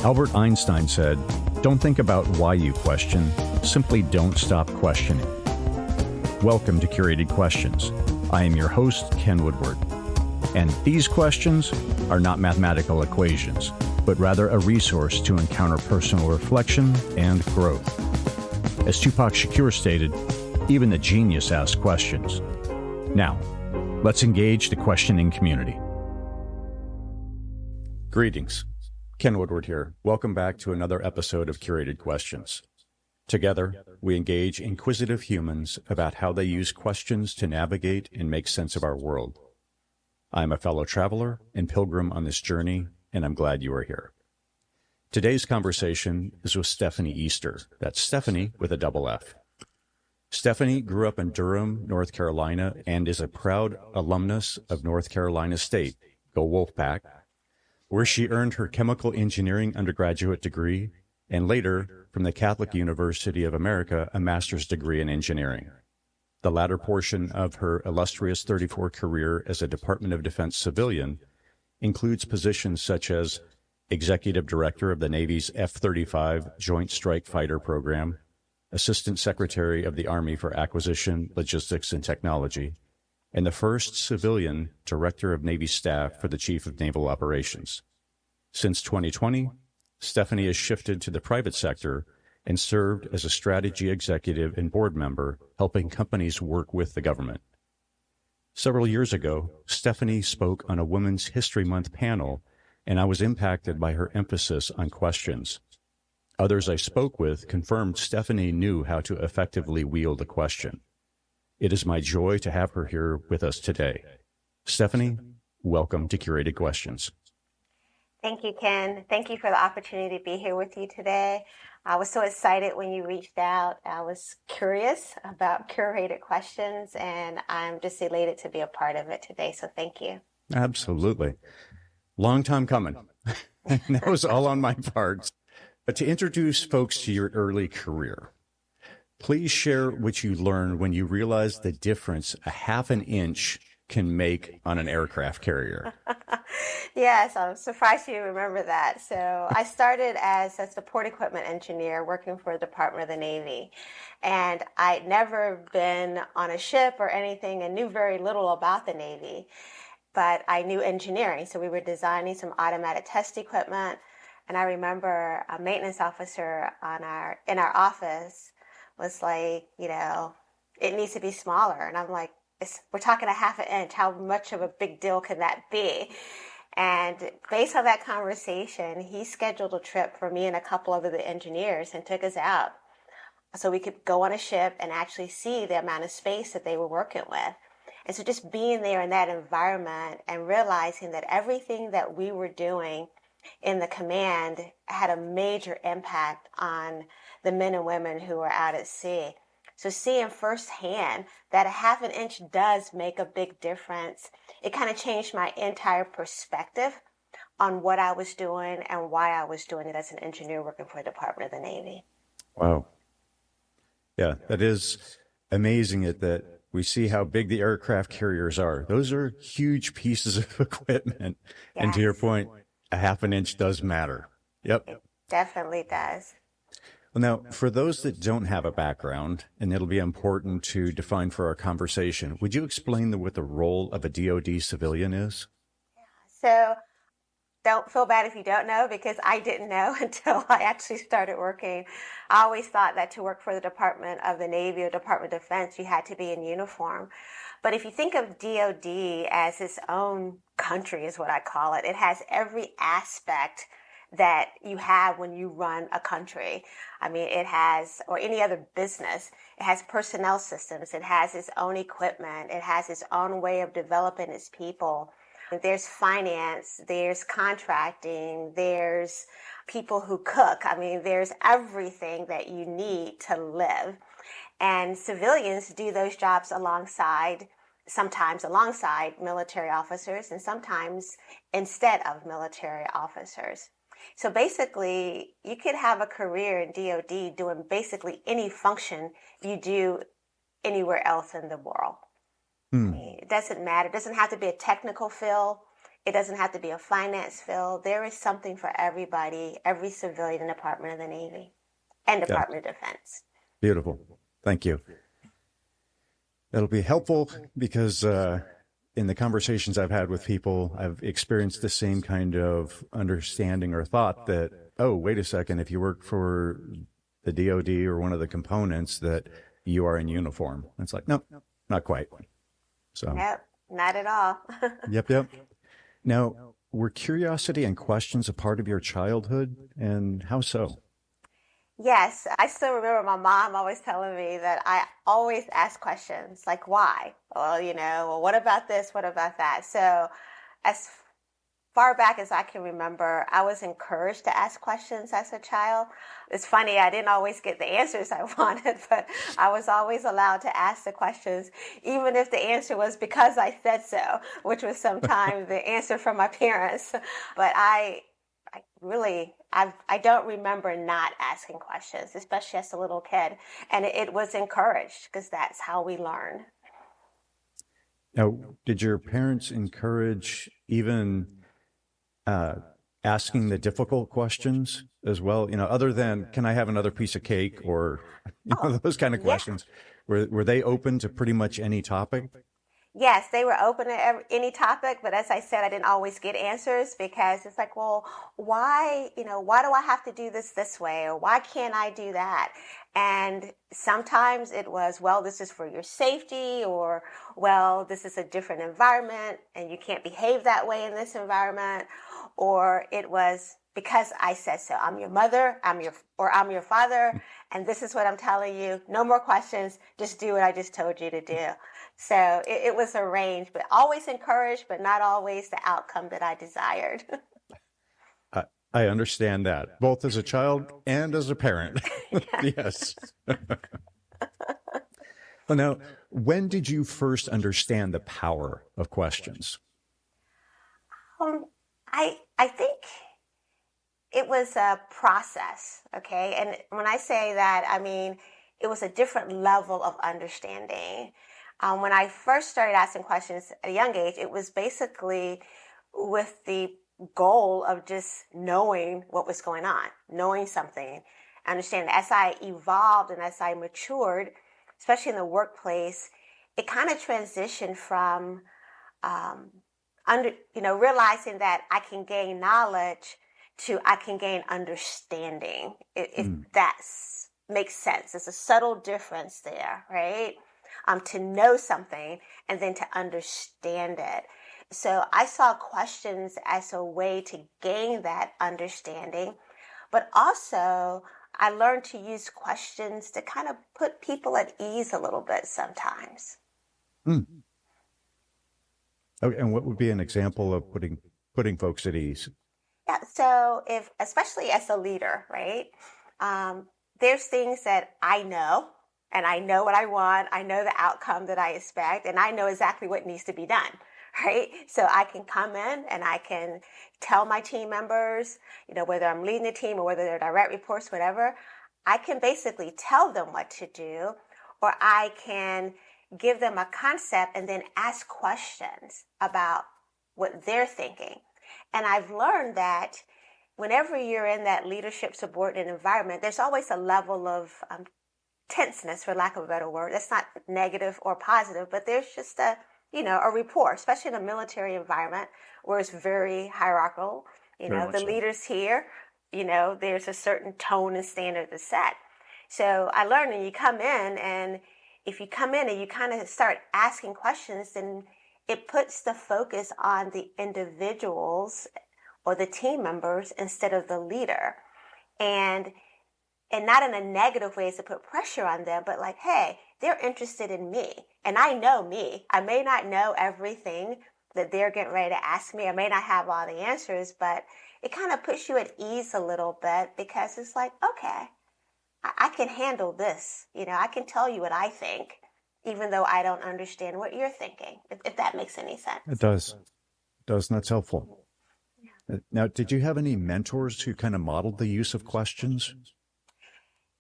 Albert Einstein said, "Don't think about why you question, simply don't stop questioning." Welcome to Curated Questions. I am your host, Ken Woodward. And these questions are not mathematical equations, but rather a resource to encounter personal reflection and growth. As Tupac Shakur stated, even the genius asks questions. Now, let's engage the questioning community. Greetings. Ken Woodward here. Welcome back to another episode of Curated Questions. Together, we engage inquisitive humans about how they use questions to navigate and make sense of our world. I'm a fellow traveler and pilgrim on this journey, and I'm glad you are here. Today's conversation is with Steffanie Easter. That's Steffanie with a double F. Steffanie grew up in Durham, North Carolina, and is a proud alumnus of North Carolina State, go Wolfpack, where she earned her chemical engineering undergraduate degree, and later, from the Catholic University of America, a master's degree in engineering. The latter portion of her illustrious 34 career as a Department of Defense civilian includes positions such as Executive Director of the Navy's F-35 Joint Strike Fighter Program, Assistant Secretary of the Army for Acquisition, Logistics, and Technology, and the first civilian Director of Navy Staff for the Chief of Naval Operations. Since 2020, Steffanie has shifted to the private sector and served as a strategy executive and board member, helping companies work with the government. Several years ago, Steffanie spoke on a Women's History Month panel, and I was impacted by her emphasis on questions. Others I spoke with confirmed Steffanie knew how to effectively wield a question. It is my joy to have her here with us today. Steffanie, welcome to Curated Questions. Thank you, Ken. Thank you for the opportunity to be here with you today. I was so excited when you reached out. I was curious about curated questions, and I'm just elated to be a part of it today. So thank you. Absolutely. Long time coming. That was all on my part. But to introduce folks to your early career, please share what you learned when you realized the difference a half an inch can make on an aircraft carrier. Yes, I'm surprised you remember that. So I started as a support equipment engineer working for the Department of the Navy. And I'd never been on a ship or anything and knew very little about the Navy. But I knew engineering. So we were designing some automatic test equipment. And I remember a maintenance officer in our office was like, it needs to be smaller. And I'm like, we're talking a half an inch. How much of a big deal can that be? And based on that conversation, he scheduled a trip for me and a couple of the engineers and took us out so we could go on a ship and actually see the amount of space that they were working with. And so just being there in that environment and realizing that everything that we were doing in the command had a major impact on the men and women who were out at sea. So seeing firsthand that a half an inch does make a big difference, it kind of changed my entire perspective on what I was doing and why I was doing it as an engineer working for the Department of the Navy. Wow. Yeah, that is amazing that we see how big the aircraft carriers are. Those are huge pieces of equipment. Yes. And to your point, a half an inch does matter. Yep. It definitely does. Well, now, for those that don't have a background, and it'll be important to define for our conversation, would you explain what the role of a DoD civilian is? So don't feel bad if you don't know, because I didn't know until I actually started working. I always thought that to work for the Department of the Navy or Department of Defense, you had to be in uniform. But if you think of DoD as its own country, is what I call it, it has every aspect that you have when you run a country. I mean, it has, or any other business, it has personnel systems, it has its own equipment, it has its own way of developing its people. There's finance, there's contracting, there's people who cook. I mean, there's everything that you need to live. And civilians do those jobs sometimes alongside military officers, and sometimes instead of military officers. So basically, you could have a career in DoD doing basically any function you do anywhere else in the world. I mean, it doesn't matter. It doesn't have to be a technical field. It doesn't have to be a finance field. There is something for everybody, every civilian Department of the Navy and Department of Defense. Beautiful. Thank you. That'll be helpful because in the conversations I've had with people, I've experienced the same kind of understanding or thought that, oh, wait a second, if you work for the DoD or one of the components, that you are in uniform. It's like, no, not quite. So, Yep, not at all. Yep. Now, were curiosity and questions a part of your childhood, and how so? Yes, I still remember my mom always telling me that I always ask questions like why? Well, well, what about this? What about that? So as far back as I can remember, I was encouraged to ask questions as a child. It's funny, I didn't always get the answers I wanted, but I was always allowed to ask the questions, even if the answer was because I said so, which was sometimes the answer from my parents. But I don't remember not asking questions, especially as a little kid. And it was encouraged because that's how we learn. Now, did your parents encourage even asking the difficult questions as well? Other than, can I have another piece of cake, or those kind of questions? Yeah. Were they open to pretty much any topic? Yes, they were open to any topic, but as I said, I didn't always get answers because it's like, well, why do I have to do this way? Or why can't I do that? And sometimes it was, well, this is for your safety, or, well, this is a different environment and you can't behave that way in this environment. Or it was, because I said so. I'm your mother, I'm your father, and this is what I'm telling you. No more questions. Just do what I just told you to do. So it was a range, but always encouraged, but not always the outcome that I desired. I understand that, both as a child and as a parent. Yes. Well, now, when did you first understand the power of questions? I think it was a process, okay? And when I say that, I mean, it was a different level of understanding. When I first started asking questions at a young age, it was basically with the goal of just knowing what was going on, knowing something, understanding. As I evolved and as I matured, especially in the workplace, it kind of transitioned from realizing that I can gain knowledge to I can gain understanding, if that makes sense. There's a subtle difference there, right? To know something and then to understand it. So I saw questions as a way to gain that understanding, but also I learned to use questions to kind of put people at ease a little bit sometimes. Okay, and what would be an example of putting folks at ease? Yeah, so especially as a leader, right? There's things that I know, and I know what I want. I know the outcome that I expect, and I know exactly what needs to be done, right? So I can come in and I can tell my team members, whether I'm leading the team or whether they're direct reports, whatever, I can basically tell them what to do, or I can give them a concept and then ask questions about what they're thinking. And I've learned that whenever you're in that leadership subordinate environment, there's always a level of tenseness, for lack of a better word. That's not negative or positive, but there's just a rapport, especially in a military environment where it's very hierarchical. The leaders here, there's a certain tone and standard that's set. So I learned when you come in, and if you come in and you kind of start asking questions, then it puts the focus on the individuals or the team members instead of the leader. And not in a negative way to put pressure on them, but like, hey, they're interested in me. And I know me. I may not know everything that they're getting ready to ask me. I may not have all the answers, but it kind of puts you at ease a little bit because it's like, okay, I can handle this. I can tell you what I think, even though I don't understand what you're thinking, if that makes any sense. It does. It does, and that's helpful. Yeah. Now, did you have any mentors who kind of modeled the use of questions?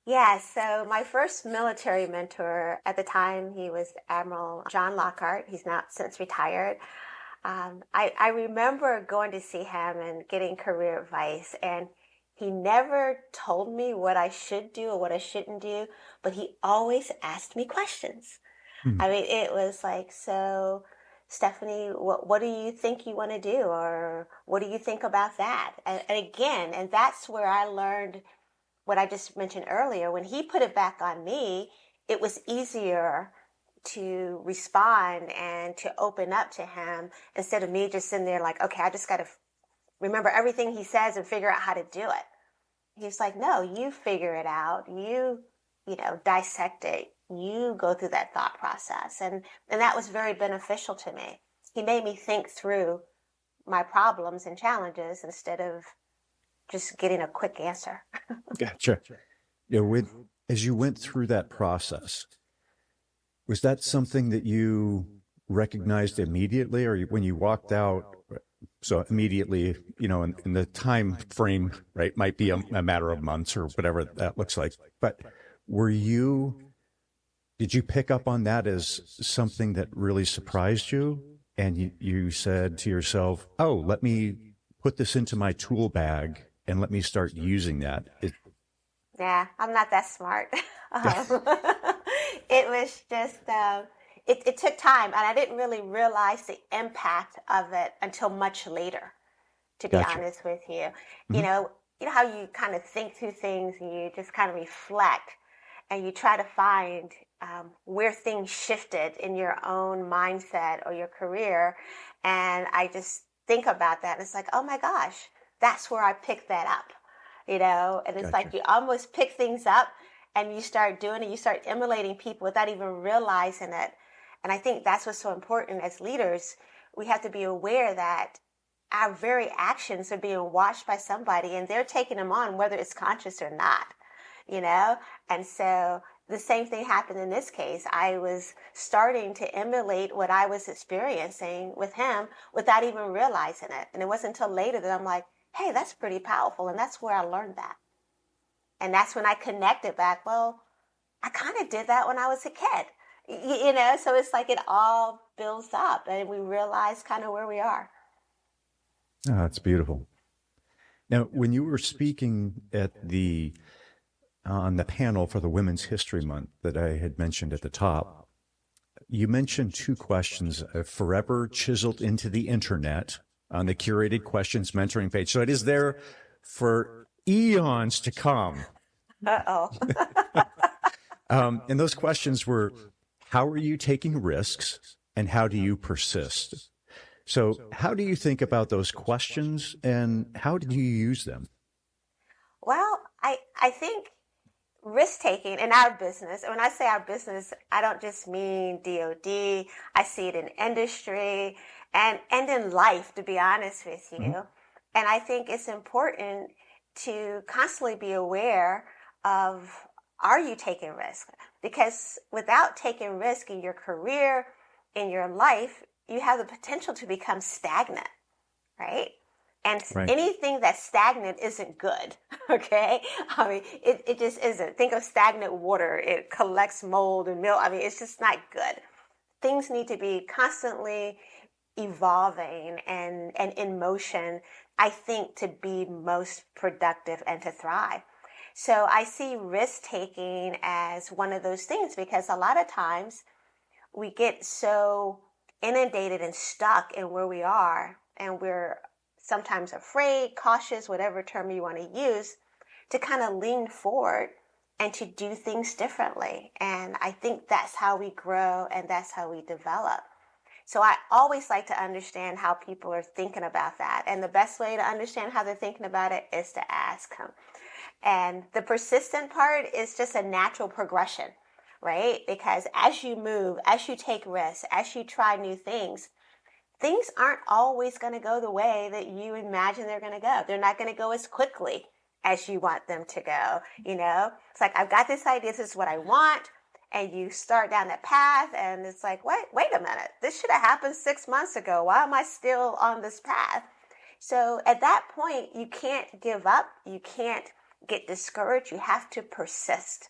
Yeah, so my first military mentor at the time, he was Admiral John Lockhart. He's now since retired. I remember going to see him and getting career advice, and he never told me what I should do or what I shouldn't do, but he always asked me questions. Hmm. I mean, it was like, so, Steffanie, what do you think you want to do? Or what do you think about that? And again, and that's where I learned what I just mentioned earlier. When he put it back on me, it was easier to respond and to open up to him instead of me just sitting there like, okay, I just got to remember everything he says and figure out how to do it. He's like, no, you figure it out. You dissect it. You go through that thought process. And that was very beneficial to me. He made me think through my problems and challenges instead of just getting a quick answer. Gotcha. As you went through that process, was that something that you recognized immediately, or when you walked out? So immediately, in the time frame, right, might be a matter of months or whatever that looks like. But did you pick up on that as something that really surprised you? And you said to yourself, oh, let me put this into my tool bag and let me start using that. Yeah, I'm not that smart. It was just, it took time, and I didn't really realize the impact of it until much later, to be Gotcha. honest with you. Mm-hmm. You know how you kind of think through things and you just kind of reflect and you try to find where things shifted in your own mindset or your career. And I just think about that. And it's like, oh my gosh, that's where I picked that up, and it's Gotcha. like you almost pick things up and you start doing it. You start emulating people without even realizing it. And I think that's what's so important as leaders. We have to be aware that our very actions are being watched by somebody and they're taking them on, whether it's conscious or not, And so the same thing happened in this case. I was starting to emulate what I was experiencing with him without even realizing it. And it wasn't until later that I'm like, hey, that's pretty powerful. And that's where I learned that. And that's when I connected back. Well, I kind of did that when I was a kid, so it's like it all builds up and we realize kind of where we are. Oh, that's beautiful. Now, when you were speaking on the panel for the Women's History Month that I had mentioned at the top, you mentioned two questions forever chiseled into the internet on the curated questions mentoring page. So it is there for eons to come. Uh-oh. And those questions were, how are you taking risks and how do you persist? So how do you think about those questions and how do you use them? Well, I think risk-taking in our business, and when I say our business, I don't just mean DoD, I see it in industry and in life, to be honest with you. Mm-hmm. And I think it's important to constantly be aware of, are you taking risk? Because without taking risk in your career, in your life, you have the potential to become stagnant, right? And right. Anything that's stagnant isn't good, okay? I mean, it just isn't. Think of stagnant water. It collects mold and milk. I mean, it's just not good. Things need to be constantly evolving and in motion, I think, to be most productive and to thrive. So I see risk-taking as one of those things because a lot of times we get so inundated and stuck in where we are, and we're sometimes afraid, cautious, whatever term you want to use, to kind of lean forward and to do things differently. And I think that's how we grow and that's how we develop. So I always like to understand how people are thinking about that. And the best way to understand how they're thinking about it is to ask them. And the persistent part is just a natural progression, right? Because as you move, as you take risks, as you try new things aren't always going to go the way that you imagine they're going to go. They're not going to go as quickly as you want them to go. It's like, I've got this idea. This is what I want. And you start down that path and it's like, wait a minute. This should have happened 6 months ago. Why am I still on this path? So at that point, you can't give up. You can't get discouraged. You have to persist.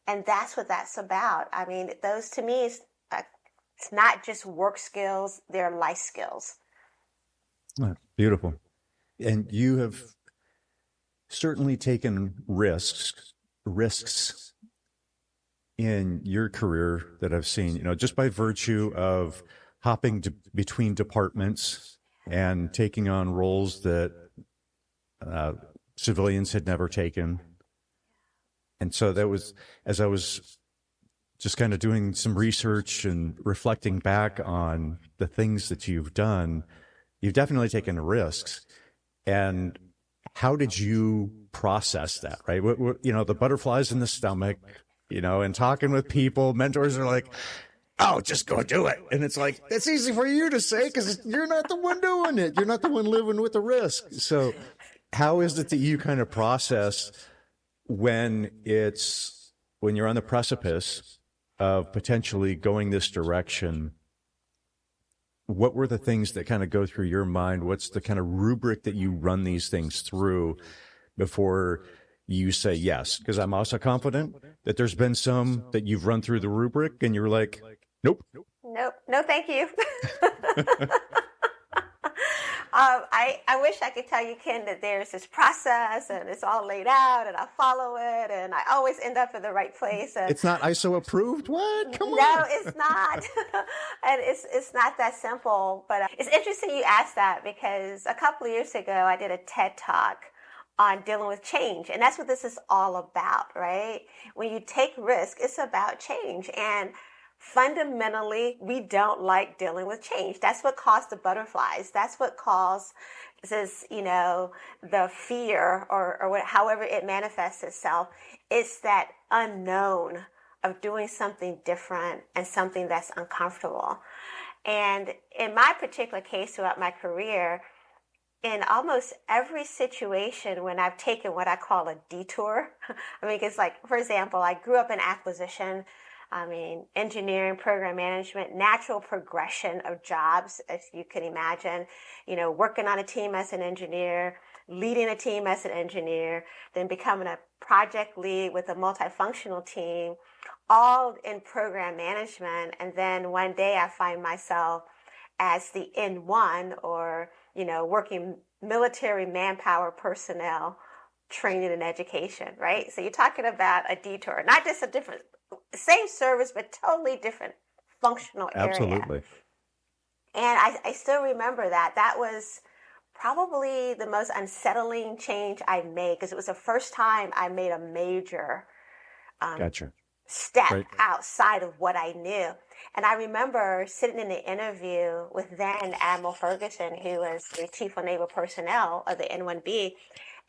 And that's what that's about. I mean, those to me, it's not just work skills, they're life skills. Beautiful. And you have certainly taken risks in your career that I've seen, just by virtue of hopping between departments and taking on roles that civilians had never taken. And so that was, as I was just kind of doing some research and reflecting back on the things that you've done, you've definitely taken risks. And how did you process that, right? The butterflies in the stomach, and talking with people, mentors are like, oh, just go do it. And it's like, that's easy for you to say because you're not the one doing it. You're not the one living with the risk. So how is it that you kind of process when you're on the precipice of potentially going this direction? What were the things that kind of go through your mind? What's the kind of rubric that you run these things through before you say yes? Because I'm also confident that there's been some that you've run through the rubric and you're like, nope. No, thank you. I wish I could tell you, Ken, that there's this process and it's all laid out and I follow it and I always end up in the right place. And it's not ISO approved? What? Come on. No, it's not. And it's not that simple. But it's interesting you asked that because a couple of years ago, I did a TED Talk on dealing with change. And that's what this is all about, right? When you take risk, it's about change. And fundamentally, we don't like dealing with change. That's what caused the butterflies. That's what causes, the fear or however it manifests itself. It's that unknown of doing something different and something that's uncomfortable. And in my particular case throughout my career, in almost every situation when I've taken what I call a detour, it's like, for example, I grew up in acquisition. Engineering, program management, natural progression of jobs, as you can imagine, working on a team as an engineer, leading a team as an engineer, then becoming a project lead with a multifunctional team, all in program management. And then one day I find myself as the N1 or, working military manpower personnel training and education, right? So you're talking about a detour, not just a different, same service, but totally different functional area. Absolutely. And I still remember that. That was probably the most unsettling change I made because it was the first time I made a major step outside of what I knew. And I remember sitting in the interview with then Admiral Ferguson, who was the Chief of Naval Personnel of the N1B.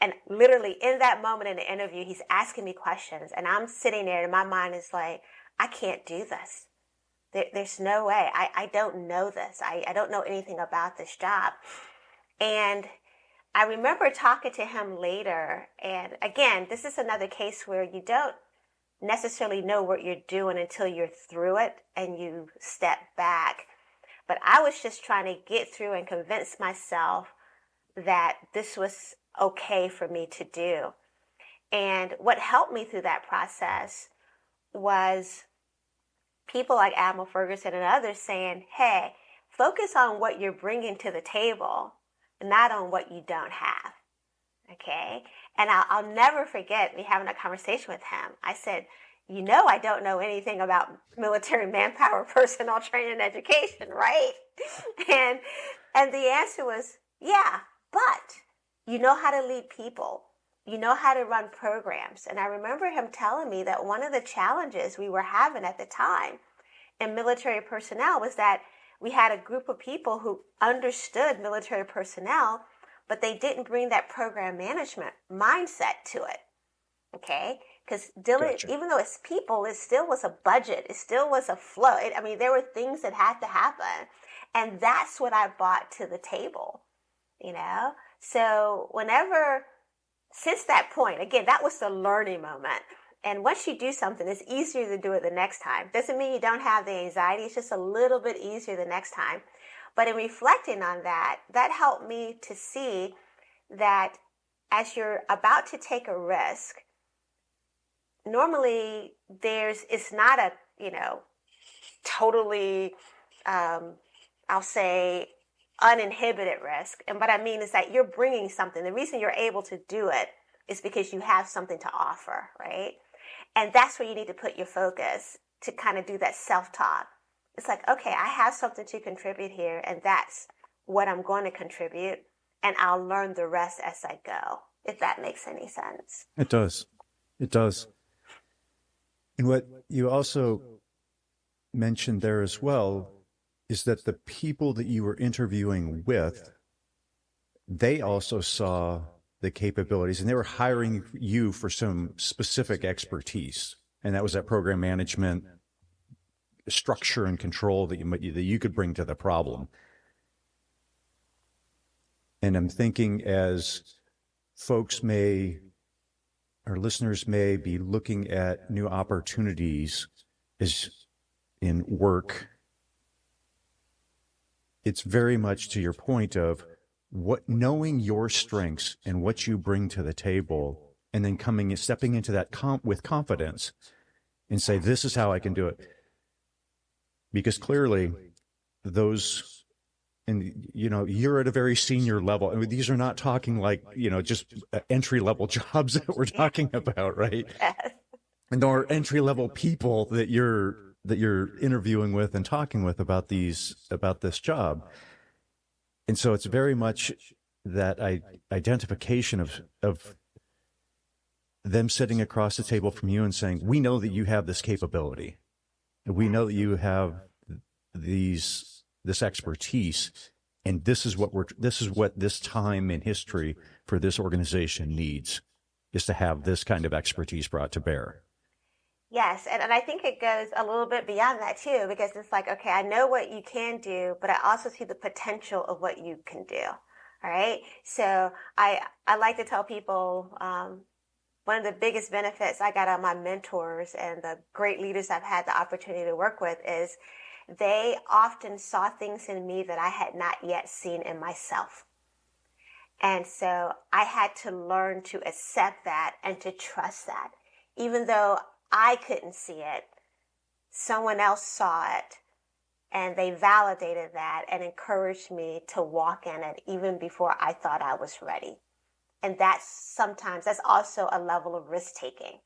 And literally in that moment in the interview, he's asking me questions. And I'm sitting there and my mind is like, I can't do this. There's no way. I don't know this. I don't know anything about this job. And I remember talking to him later. And again, this is another case where you don't necessarily know what you're doing until you're through it and you step back. But I was just trying to get through and convince myself that this was okay for me to do. And what helped me through that process was people like Admiral Ferguson and others saying, hey, focus on what you're bringing to the table, not on what you don't have. Okay? And I'll never forget me having a conversation with him. I said, I don't know anything about military manpower personnel training and education, right? And the answer was, yeah, but you know how to lead people. You know how to run programs. And I remember him telling me that one of the challenges we were having at the time in military personnel was that we had a group of people who understood military personnel, but they didn't bring that program management mindset to it. Okay? Because even though it's people, it still was a budget. It still was a flow. There were things that had to happen. And that's what I brought to the table, So since that point, again, that was the learning moment. And once you do something, it's easier to do it the next time. Doesn't mean you don't have the anxiety. It's just a little bit easier the next time. But in reflecting on that helped me to see that as you're about to take a risk, normally it's not a, totally, I'll say, uninhibited risk. And what I mean is that you're bringing something. The reason you're able to do it is because you have something to offer, right? And that's where you need to put your focus to kind of do that self-talk. It's like, okay, I have something to contribute here, and that's what I'm going to contribute, and I'll learn the rest as I go, if that makes any sense. It does. It does. And what you also mentioned there as well is that the people that you were interviewing with, they also saw the capabilities, and they were hiring you for some specific expertise. And that was that program management structure and control that you could bring to the problem. And I'm thinking, as our listeners may be looking at new opportunities as in work, it's very much to your point of knowing your strengths and what you bring to the table, and then stepping into that with confidence and say, this is how I can do it. Because clearly those, and you're at a very senior level. I mean, these are not talking like, just entry level jobs that we're talking about, right? Yes. And there are entry level people that you're interviewing with and talking with about this job. And so it's very much that identification of them sitting across the table from you and saying, we know that you have this capability, and we know that you have this expertise, and this is what this time in history for this organization needs, is to have this kind of expertise brought to bear. Yes, and I think it goes a little bit beyond that too, because it's like, okay, I know what you can do, but I also see the potential of what you can do. All right. So I like to tell people, one of the biggest benefits I got out of my mentors and the great leaders I've had the opportunity to work with is they often saw things in me that I had not yet seen in myself. And so I had to learn to accept that and to trust that. Even though I couldn't see it, someone else saw it, and they validated that and encouraged me to walk in it even before I thought I was ready. And that's also a level of risk taking,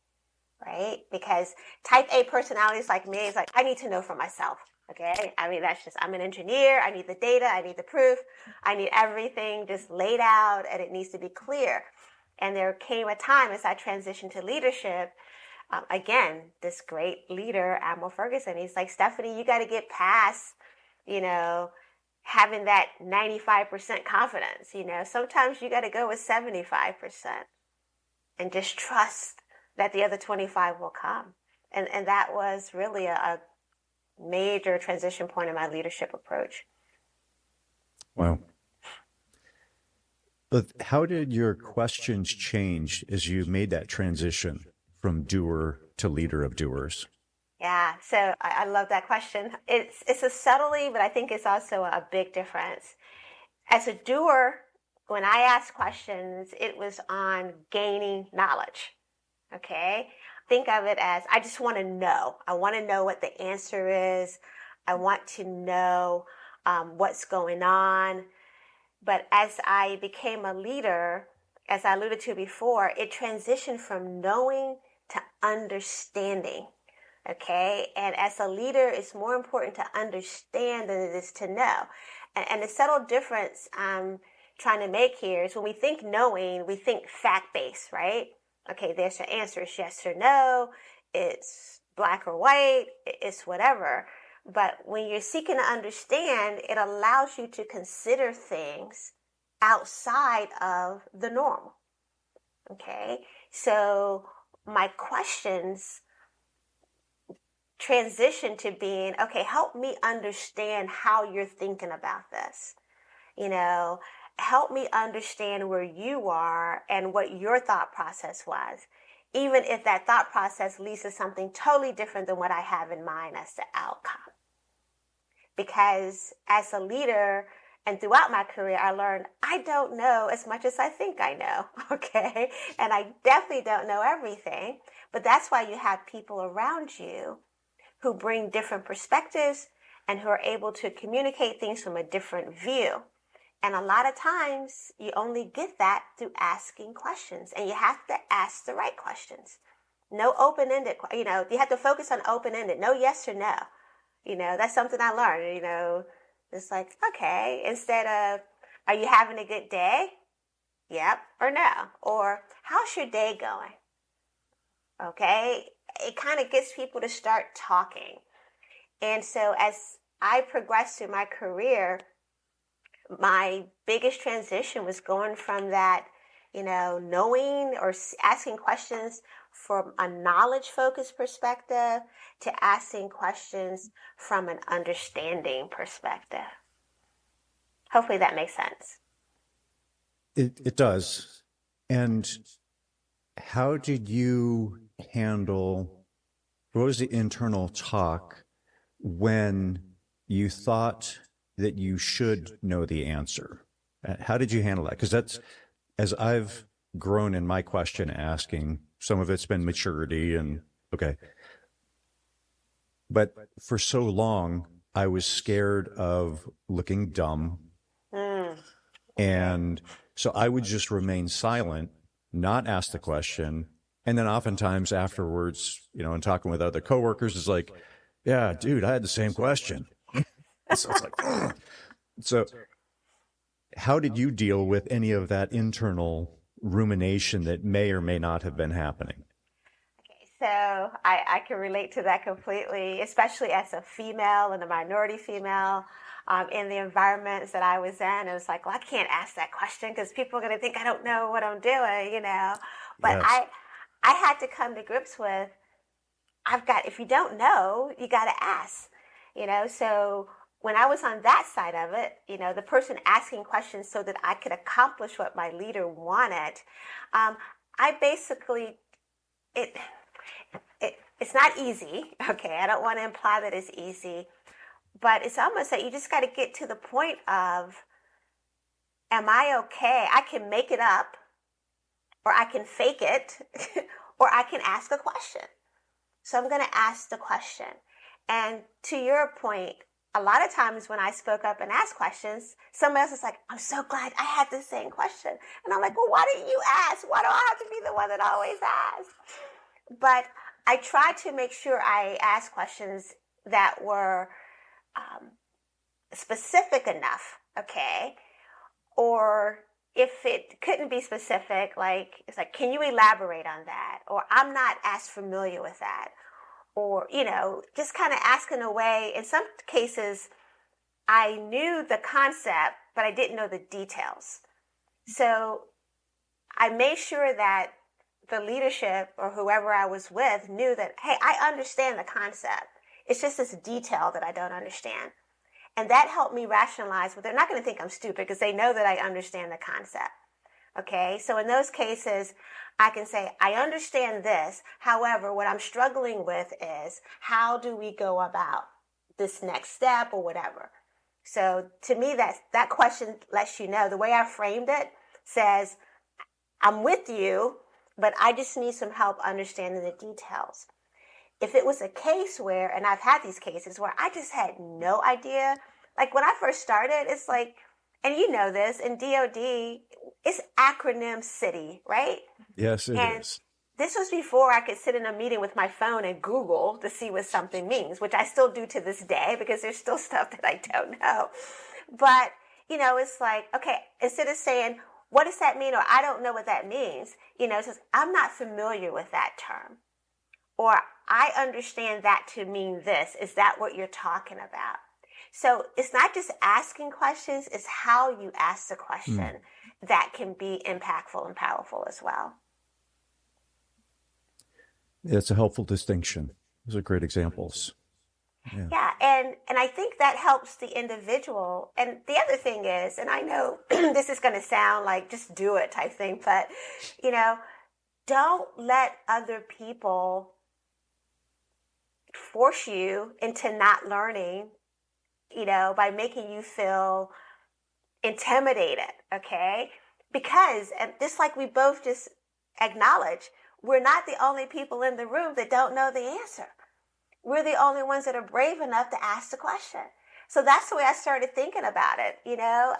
right? Because type A personalities like me is like, I need to know for myself. Okay. I mean, I'm an engineer. I need the data. I need the proof. I need everything just laid out, and it needs to be clear. And there came a time as I transitioned to leadership, again, this great leader, Admiral Ferguson, he's like, Steffanie, you got to get past, having that 95% confidence. Sometimes you got to go with 75% and just trust that the other 25 will come. And that was really a major transition point in my leadership approach. Wow. But how did your questions change as you made that transition from doer to leader of doers? Yeah, so I love that question. It's a subtlety, but I think it's also a big difference. As a doer, when I asked questions, it was on gaining knowledge. Okay? Think of it as, I just want to know. I want to know what the answer is. I want to know what's going on. But as I became a leader, as I alluded to before, it transitioned from knowing to understanding. Okay? And as a leader, it's more important to understand than it is to know. And the subtle difference I'm trying to make here is when we think knowing, we think fact-based, right? Okay, there's your answer. It's yes or no. It's black or white. It's whatever. But when you're seeking to understand, it allows you to consider things outside of the normal. Okay? So my questions transition to being, okay, help me understand how you're thinking about this. Help me understand where you are and what your thought process was, even if that thought process leads to something totally different than what I have in mind as the outcome. Because as a leader and throughout my career, I learned I don't know as much as I think I know, okay? And I definitely don't know everything, but that's why you have people around you who bring different perspectives and who are able to communicate things from a different view. And a lot of times you only get that through asking questions, and you have to ask the right questions. No open-ended, you have to focus on open-ended, no yes or no. That's something I learned, it's like, okay, instead of, are you having a good day? Yep or no. Or how's your day going? Okay. It kind of gets people to start talking. And so as I progressed through my career, my biggest transition was going from that, knowing or asking questions from a knowledge-focused perspective to asking questions from an understanding perspective. Hopefully that makes sense. It does. And how did you handle, what was the internal talk when you thought that you should know the answer? How did you handle that? Because that's, as I've grown in my question asking, some of it's been maturity and, okay. But for so long, I was scared of looking dumb. And so I would just remain silent, not ask the question. And then oftentimes afterwards, and talking with other coworkers, it's like, yeah, dude, I had the same question. So it's like, ugh. So how did you deal with any of that internal rumination that may or may not have been happening? Okay, so I can relate to that completely, especially as a female and a minority female. In the environments that I was in, it was like, well, I can't ask that question because people are going to think I don't know what I'm doing, But Yes. I had to come to grips with, if you don't know, you got to ask, So when I was on that side of it, the person asking questions so that I could accomplish what my leader wanted, I basically, it's not easy, okay? I don't want to imply that it's easy. But it's almost that you just got to get to the point of, am I okay? I can make it up, or I can fake it, or I can ask a question. So I'm going to ask the question. And to your point, a lot of times when I spoke up and asked questions, somebody else is like, I'm so glad I had the same question. And I'm like, well, why didn't you ask? Why do I have to be the one that always asks? But I tried to make sure I asked questions that were specific enough, okay? Or if it couldn't be specific, it's like, can you elaborate on that? Or I'm not as familiar with that. Or, just kind of asking away. In some cases, I knew the concept, but I didn't know the details. So I made sure that the leadership or whoever I was with knew that, hey, I understand the concept. It's just this detail that I don't understand. And that helped me rationalize, well, they're not going to think I'm stupid because they know that I understand the concept. Okay, so in those cases, I can say, I understand this. However, what I'm struggling with is, how do we go about this next step or whatever? So to me, that question lets you know, the way I framed it says, I'm with you, but I just need some help understanding the details. If it was a case where, and I've had these cases where I just had no idea, like when I first started, it's like, and you know this, in DoD, it's acronym city, right? Yes, it is. This was before I could sit in a meeting with my phone and Google to see what something means, which I still do to this day because there's still stuff that I don't know. But, it's like, okay, instead of saying, what does that mean? Or I don't know what that means. It says, I'm not familiar with that term. Or I understand that to mean this. Is that what you're talking about? So it's not just asking questions, it's how you ask the question that can be impactful and powerful as well. It's a helpful distinction. Those are great examples. Yeah, and I think that helps the individual. And the other thing is, and I know this is going to sound like just do it type thing, but, don't let other people force you into not learning, by making you feel intimidated, okay? Because, and just like we both just acknowledged, we're not the only people in the room that don't know the answer. We're the only ones that are brave enough to ask the question. So that's the way I started thinking about it.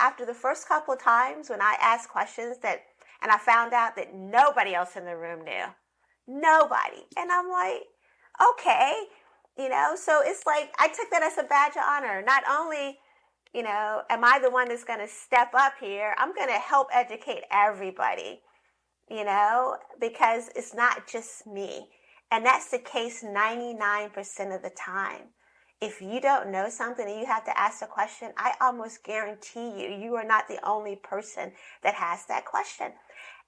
After the first couple of times when I asked questions and I found out that nobody else in the room knew. Nobody. And I'm like, okay, so it's like I took that as a badge of honor. Not only, am I the one that's going to step up here, I'm going to help educate everybody, because it's not just me. And that's the case 99% of the time. If you don't know something and you have to ask a question, I almost guarantee you are not the only person that has that question.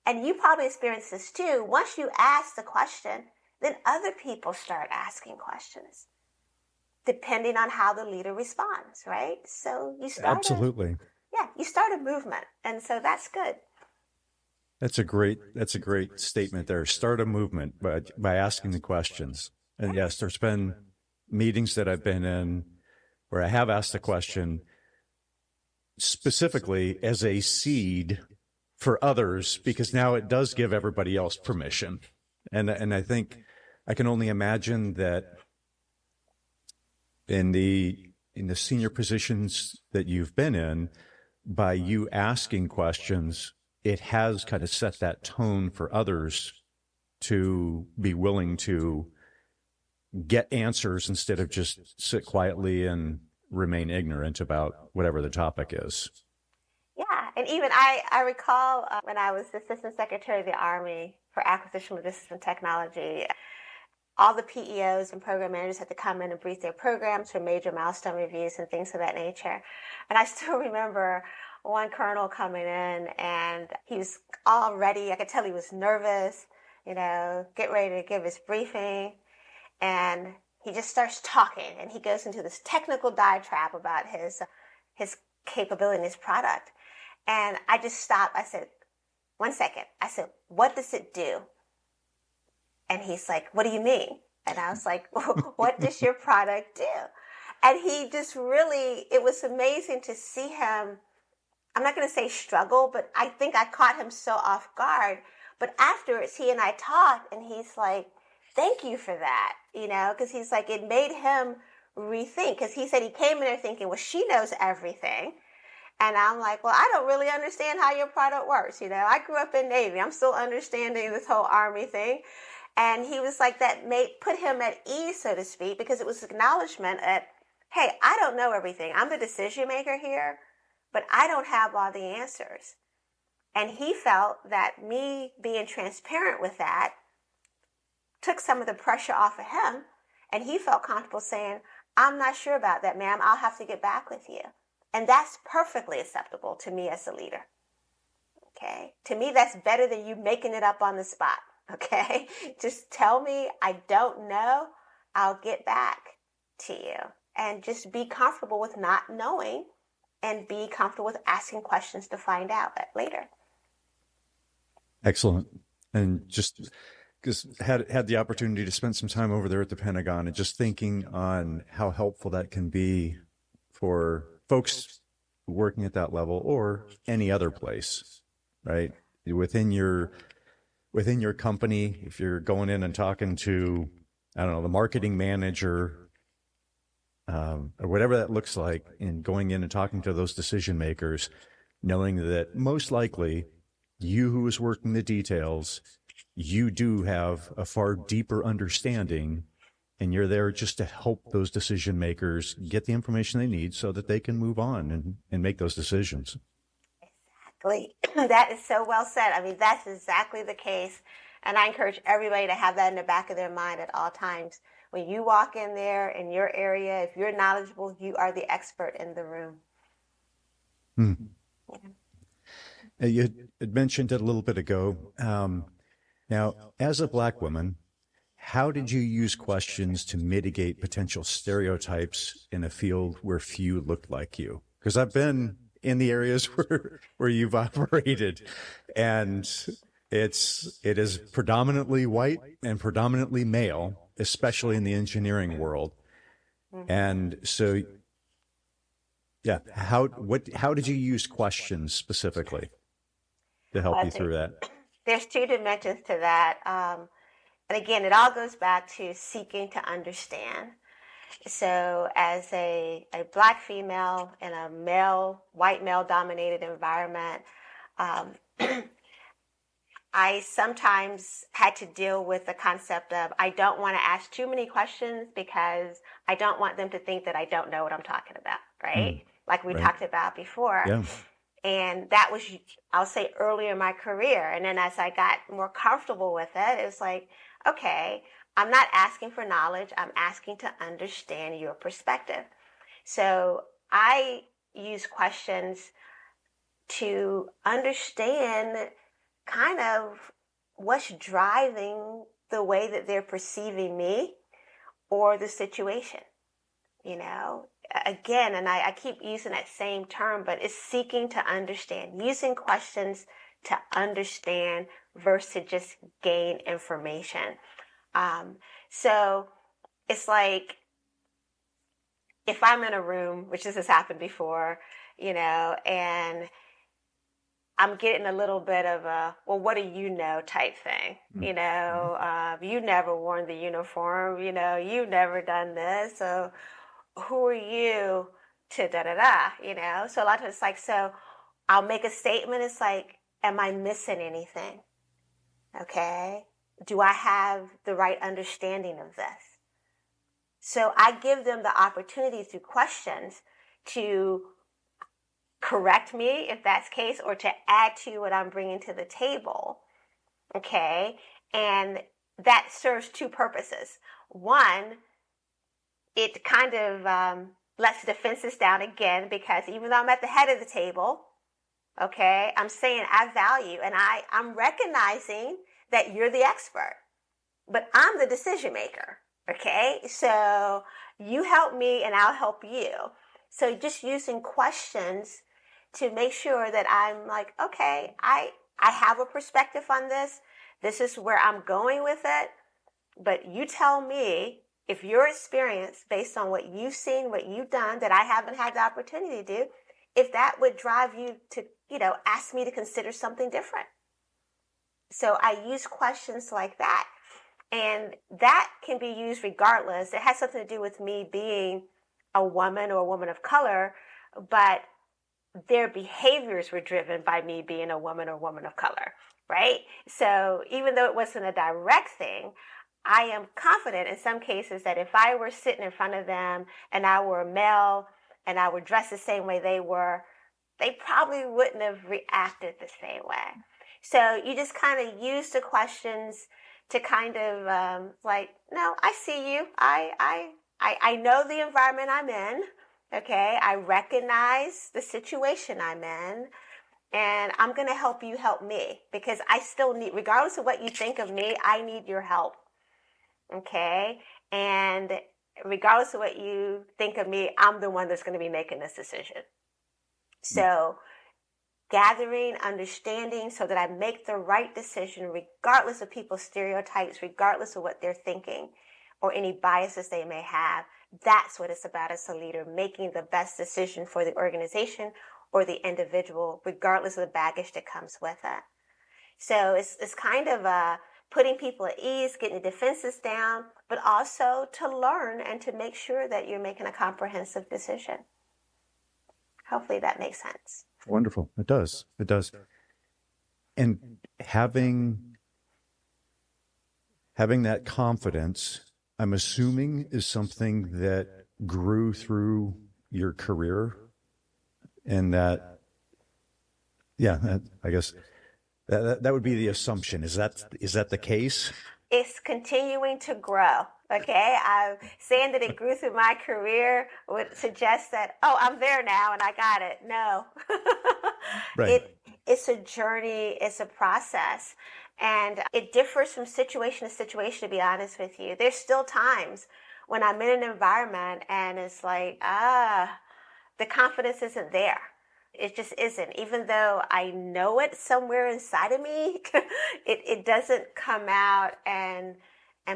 And you probably experience this too. Once you ask the question, then other people start asking questions, depending on how the leader responds, right? So you start Absolutely. you start a movement, and so that's good. That's a great statement there. Start a movement by asking the questions. And yes, there's been meetings that I've been in where I have asked a question specifically as a seed for others, because now it does give everybody else permission. And I think I can only imagine that in the senior positions that you've been in, by you asking questions, it has kind of set that tone for others to be willing to get answers instead of just sit quietly and remain ignorant about whatever the topic is. Yeah, and even I recall when I was Assistant Secretary of the Army for Acquisition, Logistics, and Technology, all the PEOs and program managers had to come in and brief their programs for major milestone reviews and things of that nature. And I still remember one colonel coming in, and he was all ready. I could tell he was nervous, get ready to give his briefing. And he just starts talking, and he goes into this technical diatribe about his capability and his product. And I just stopped. I said, 1 second. I said, what does it do? And he's like, what do you mean? And I was like, what does your product do? And he just really, it was amazing to see him. I'm not going to say struggle, but I think I caught him so off guard. But afterwards, he and I talked, and he's like, thank you for that, because he's like, it made him rethink, because he said he came in there thinking, well, she knows everything. And I'm like, well, I don't really understand how your product works. I grew up in Navy. I'm still understanding this whole Army thing. And he was like, that put him at ease, so to speak, because it was acknowledgement that, hey, I don't know everything. I'm the decision maker here, but I don't have all the answers. And he felt that me being transparent with that took some of the pressure off of him. And he felt comfortable saying, I'm not sure about that, ma'am. I'll have to get back with you. And that's perfectly acceptable to me as a leader. Okay. To me, that's better than you making it up on the spot. Okay. Just tell me I don't know. I'll get back to you. And just be comfortable with not knowing, and be comfortable with asking questions to find out later. Excellent. And just because had the opportunity to spend some time over there at the Pentagon, and just thinking on how helpful that can be for folks working at that level or any other place, right? Within your company, if you're going in and talking to, I don't know, the marketing manager, or whatever that looks like, and going in and talking to those decision makers, knowing that most likely you who is working the details, you do have a far deeper understanding, and you're there just to help those decision makers get the information they need so that they can move on and make those decisions. Exactly. That is so well said. I mean, that's exactly the case. And I encourage everybody to have that in the back of their mind at all times. When you walk in there in your area, if you're knowledgeable, you are the expert in the room. Yeah. You had mentioned it a little bit ago. Now, as a Black woman, how did you use questions to mitigate potential stereotypes in a field where few looked like you? Because I've been in the areas where you've operated, and it is predominantly white and predominantly male, especially in the engineering world. Mm-hmm. And so, yeah, how did you use questions specifically to help you through that? There's two dimensions to that. And again, it all goes back to seeking to understand. So as a Black female in a white male dominated environment, um, I sometimes had to deal with the concept of I don't want to ask too many questions because I don't want them to think that I don't know what I'm talking about, right? Like we Right. talked about before. Yeah. And that was, I'll say, earlier in my career. And then as I got more comfortable with it, it was like, okay, I'm not asking for knowledge. I'm asking to understand your perspective. So I use questions to understand kind of what's driving the way that they're perceiving me or the situation, you know? Again, and I keep using that same term, but it's seeking to understand, using questions to understand versus just gain information. So it's like if I'm in a room, which this has happened before, you know, and I'm getting a little bit of a, well, what do you know type thing, you know, you never worn the uniform, you know, you've never done this, so who are you to da-da-da, you know? So a lot of times it's like, so I'll make a statement. It's like, am I missing anything? Okay. Do I have the right understanding of this? So I give them the opportunity through questions to correct me if that's the case, or to add to what I'm bringing to the table. Okay. And that serves two purposes. One, it kind of lets defenses down again, because even though I'm at the head of the table, okay, I'm saying I value and I'm recognizing that you're the expert, but I'm the decision maker. Okay. So you help me and I'll help you. So just using questions to make sure that I'm like, okay, I have a perspective on this. This is where I'm going with it. But you tell me if your experience, based on what you've seen, what you've done, that I haven't had the opportunity to do, if that would drive you to, you know, ask me to consider something different. So I use questions like that. And that can be used regardless. It has something to do with me being a woman or a woman of color, but their behaviors were driven by me being a woman or woman of color, right? So even though it wasn't a direct thing, I am confident in some cases that if I were sitting in front of them and I were a male and I were dressed the same way they were, they probably wouldn't have reacted the same way. So you just kind of use the questions to kind of like, no, I see you. I know the environment I'm in. Okay, I recognize the situation I'm in, and I'm going to help you help me, because I still need, regardless of what you think of me, I need your help. Okay, and regardless of what you think of me, I'm the one that's going to be making this decision. So gathering, understanding so that I make the right decision regardless of people's stereotypes, regardless of what they're thinking or any biases they may have. That's what it's about as a leader, making the best decision for the organization or the individual, regardless of the baggage that comes with it. So it's kind of putting people at ease, getting the defenses down, but also to learn and to make sure that you're making a comprehensive decision. Hopefully that makes sense. Wonderful. It does. It does. And having that confidence, I'm assuming, is something that grew through your career, and that, I guess that would be the assumption. Is that the case? It's continuing to grow. Okay, I'm saying that it grew through my career would suggest that, oh, I'm there now and I got it. No, Right. It's a journey. It's a process, and it differs from situation to situation. To be honest with you, there's still times when I'm in an environment and it's like, the confidence isn't there. It just isn't. Even though I know it somewhere inside of me, it doesn't come out and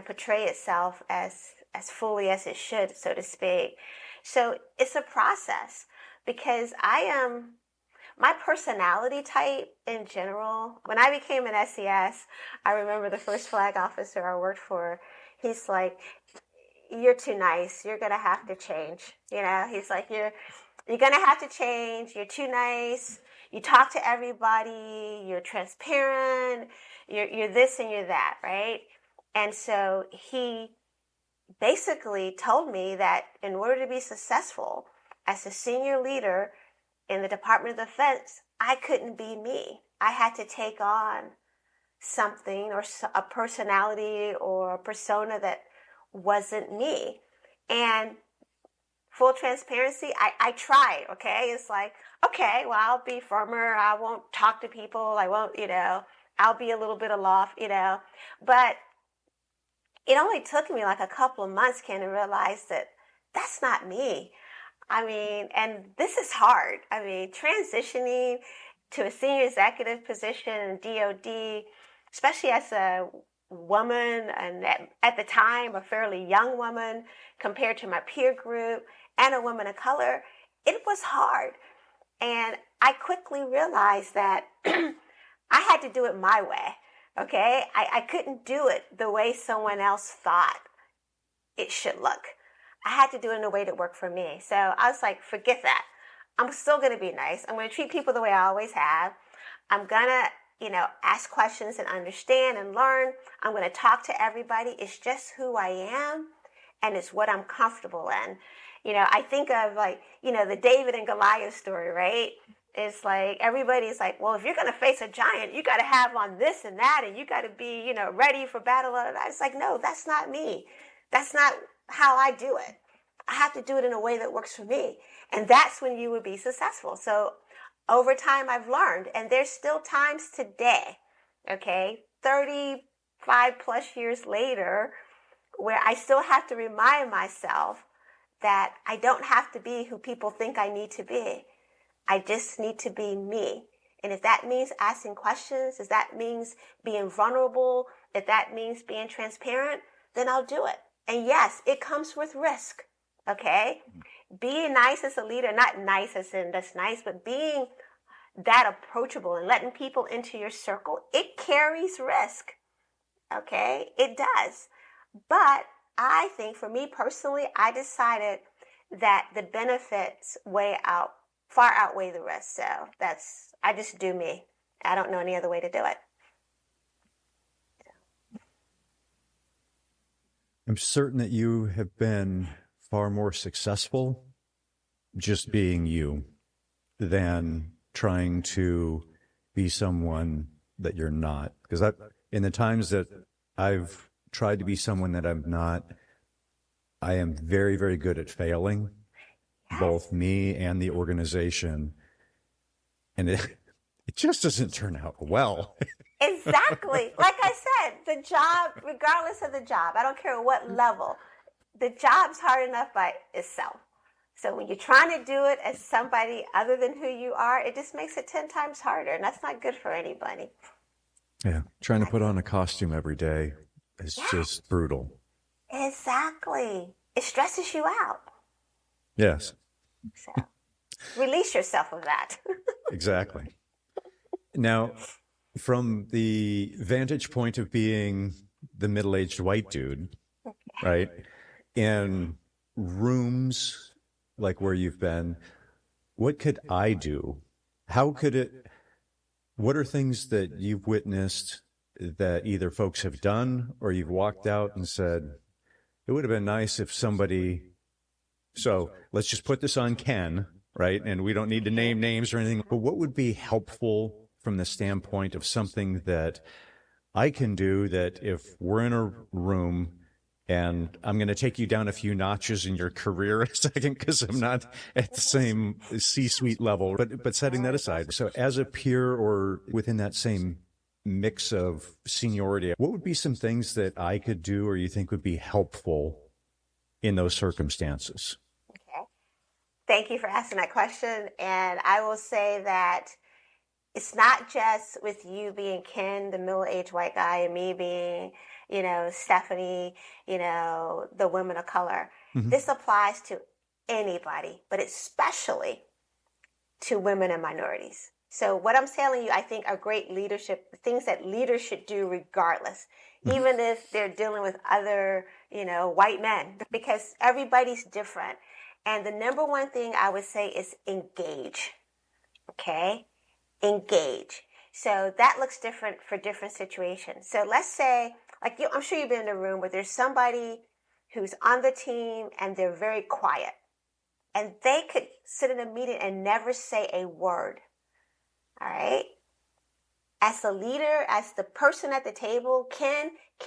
portray itself as fully as it should, so to speak. So it's a process, because my personality type in general, when I became an SES, I remember the first flag officer I worked for, he's like, you're too nice. You're going to have to change. He's like, you're going to have to change. You're too nice. You talk to everybody. You're transparent. You're this and you're that, right? And so he basically told me that in order to be successful as a senior leader in the Department of Defense, I couldn't be me. I had to take on something or a personality or a persona that wasn't me. And full transparency, I tried, okay? It's like, okay, well, I'll be firmer. I won't talk to people. I won't, I'll be a little bit aloft, But it only took me like a couple of months, Ken, to realize that that's not me. I mean, and this is hard. I mean, transitioning to a senior executive position in DoD, especially as a woman, and at the time, a fairly young woman compared to my peer group and a woman of color, it was hard. And I quickly realized that I had to do it my way. Okay, I couldn't do it the way someone else thought it should look. I had to do it in a way that worked for me. So I was like, forget that. I'm still going to be nice. I'm going to treat people the way I always have. I'm going to, ask questions and understand and learn. I'm going to talk to everybody. It's just who I am, and it's what I'm comfortable in. I think of the David and Goliath story, right? It's like everybody's like, well, if you're going to face a giant, you got to have on this and that, and you got to be, ready for battle. It's like, no, that's not me. That's not how I do it. I have to do it in a way that works for me. And that's when you would be successful. So over time, I've learned, and there's still times today, okay, 35 plus years later, where I still have to remind myself that I don't have to be who people think I need to be. I just need to be me. And if that means asking questions, if that means being vulnerable, if that means being transparent, then I'll do it. And yes, it comes with risk, okay? Being nice as a leader, not nice as in that's nice, but being that approachable and letting people into your circle, it carries risk, okay? It does. But I think for me personally, I decided that the benefits far outweigh the risk. So I just do me. I don't know any other way to do it. I'm certain that you have been far more successful just being you than trying to be someone that you're not. Because in the times that I've tried to be someone that I'm not, I am very, very good at failing, both me and the organization. And it just doesn't turn out well. Exactly. Like I said, the job, regardless of the job, I don't care what level, the job's hard enough by itself. So when you're trying to do it as somebody other than who you are, it just makes it 10 times harder. And that's not good for anybody. Yeah. Trying to put on a costume every day is just brutal. Exactly. It stresses you out. Yes. So release yourself of that. Exactly. Now, from the vantage point of being the middle-aged white dude, right, in rooms like where you've been, what could I do? What are things that you've witnessed that either folks have done or you've walked out and said, it would have been nice if somebody, so let's just put this on Ken, right? And we don't need to name names or anything, but what would be helpful from the standpoint of something that I can do that if we're in a room and I'm going to take you down a few notches in your career in a second because I'm not at the same C-suite level, but setting that aside. So as a peer or within that same mix of seniority, what would be some things that I could do or you think would be helpful in those circumstances? Okay. Thank you for asking that question. And I will say that it's not just with you being Ken, the middle-aged white guy, and me being, Steffanie, the women of color. Mm-hmm. This applies to anybody, but especially to women and minorities. So what I'm telling you, I think are great leadership, things that leaders should do regardless, even if they're dealing with other, white men, because everybody's different. And the number one thing I would say is engage. Okay? Engage. So that looks different for different situations. So let's say, like I'm sure you've been in a room where there's somebody who's on the team and they're very quiet. And they could sit in a meeting and never say a word. All right. As the leader, as the person at the table,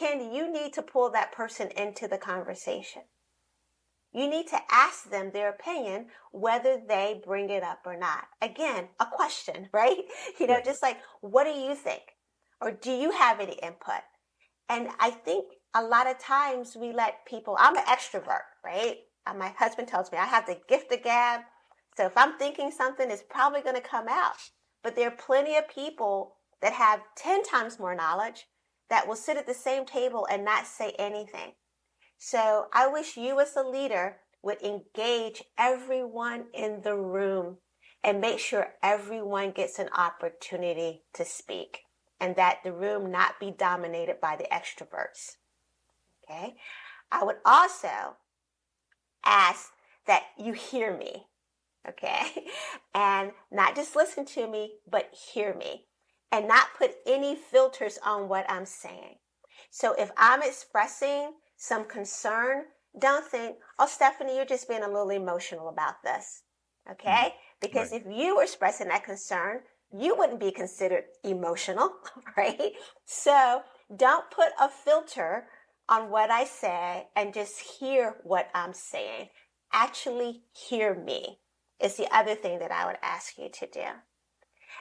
you need to pull that person into the conversation. You need to ask them their opinion, whether they bring it up or not. Again, a question, right? Right. Just like, what do you think? Or do you have any input? And I think a lot of times we let people, I'm an extrovert, right? My husband tells me I have the gift of gab. So if I'm thinking something, it's probably going to come out. But there are plenty of people that have 10 times more knowledge that will sit at the same table and not say anything. So I wish you as a leader would engage everyone in the room and make sure everyone gets an opportunity to speak, and that the room not be dominated by the extroverts. Okay? I would also ask that you hear me. Okay? And not just listen to me, but hear me. And not put any filters on what I'm saying. So if I'm expressing some concern, don't think, oh, Steffanie, you're just being a little emotional about this. Okay? Because Right. if you were expressing that concern, you wouldn't be considered emotional, right? So don't put a filter on what I say and just hear what I'm saying. Actually hear me is the other thing that I would ask you to do.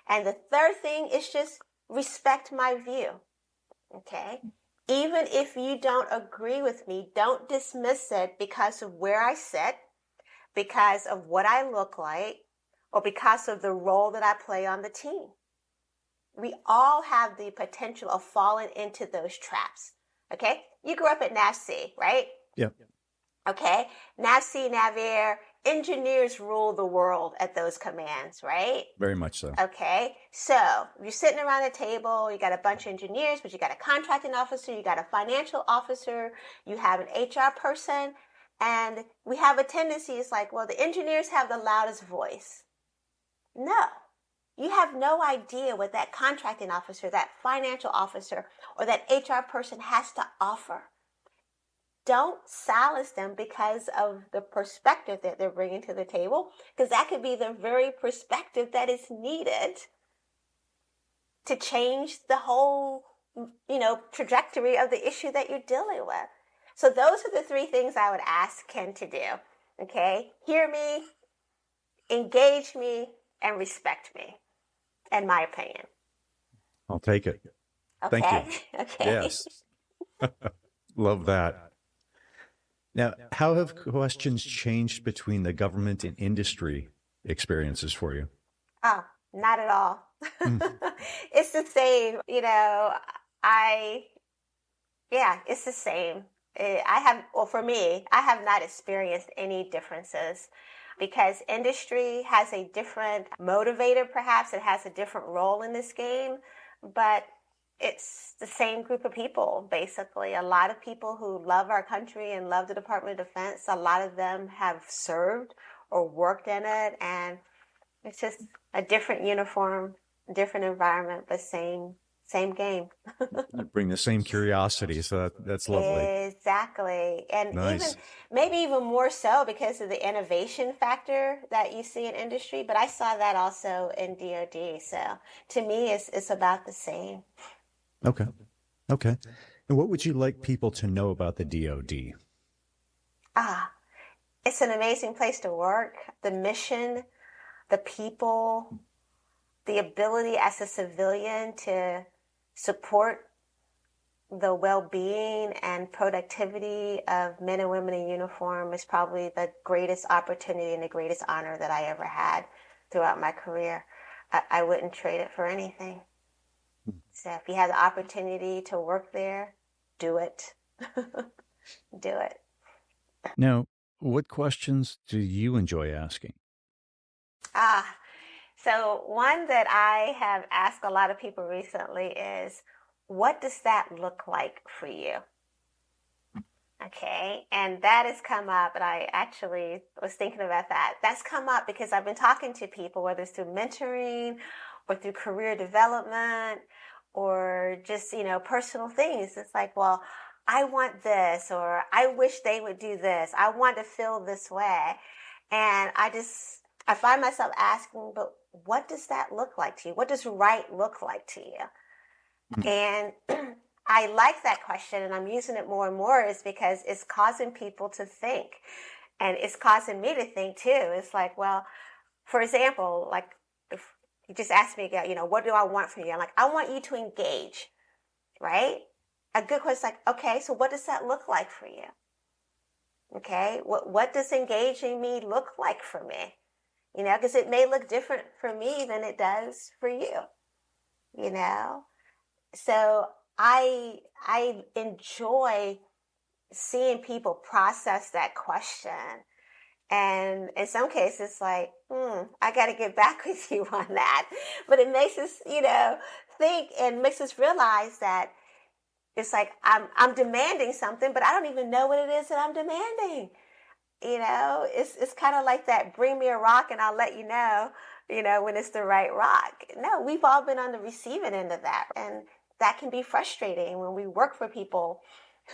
And the third thing is just respect my view. Okay? Even if you don't agree with me, don't dismiss it because of where I sit, because of what I look like, or because of the role that I play on the team. We all have the potential of falling into those traps. Okay? You grew up at NAVC, right? Yep. Okay? NAVC, NAVAIR, engineers rule the world at those commands, right? Very much so. Okay, so you're sitting around the table, you got a bunch of engineers, but you got a contracting officer, you got a financial officer, you have an HR person, and we have a tendency, it's like, well, the engineers have the loudest voice. No, you have no idea what that contracting officer, that financial officer, or that HR person has to offer. Don't silence them because of the perspective that they're bringing to the table, because that could be the very perspective that is needed to change the whole, trajectory of the issue that you're dealing with. So those are the three things I would ask Ken to do. Okay? Hear me, engage me, and respect me, in my opinion. I'll take it. Okay? Thank you. Okay. Yes. Love that. Now, how have questions changed between the government and industry experiences for you? Oh, not at all. It's the same. It's the same. For me, I have not experienced any differences because industry has a different motivator, perhaps. It has a different role in this game, but it's the same group of people, basically. A lot of people who love our country and love the Department of Defense, a lot of them have served or worked in it, and it's just a different uniform, different environment, but same game. Bring the same curiosity, so that's lovely. Exactly. And Nice. maybe even more so because of the innovation factor that you see in industry, but I saw that also in DoD. So to me, it's about the same. Okay. And what would you like people to know about the DoD? It's an amazing place to work. The mission, the people, the ability as a civilian to support the well-being and productivity of men and women in uniform is probably the greatest opportunity and the greatest honor that I ever had throughout my career. I wouldn't trade it for anything. So if you have the opportunity to work there, do it. Do it. Now, what questions do you enjoy asking? So one that I have asked a lot of people recently is, what does that look like for you? Okay, and that has come up, and I actually was thinking about that. That's come up because I've been talking to people, whether it's through mentoring or through career development or just, personal things. It's like, well, I want this, or I wish they would do this. I want to feel this way. And I find myself asking, but what does that look like to you? What does right look like to you? And I like that question, and I'm using it more and more is because it's causing people to think, and it's causing me to think too. It's like, well, for example, like if you just asked me again, what do I want from you? I'm like, I want you to engage, right? A good question is like, okay, so what does that look like for you? Okay, what does engaging me look like for me? Because it may look different for me than it does for you, you know? So I enjoy seeing people process that question. And in some cases, like, I got to get back with you on that. But it makes us, think and makes us realize that it's like I'm demanding something, but I don't even know what it is that I'm demanding. It's kind of like that, bring me a rock and I'll let you know, when it's the right rock. No, we've all been on the receiving end of that. And that can be frustrating when we work for people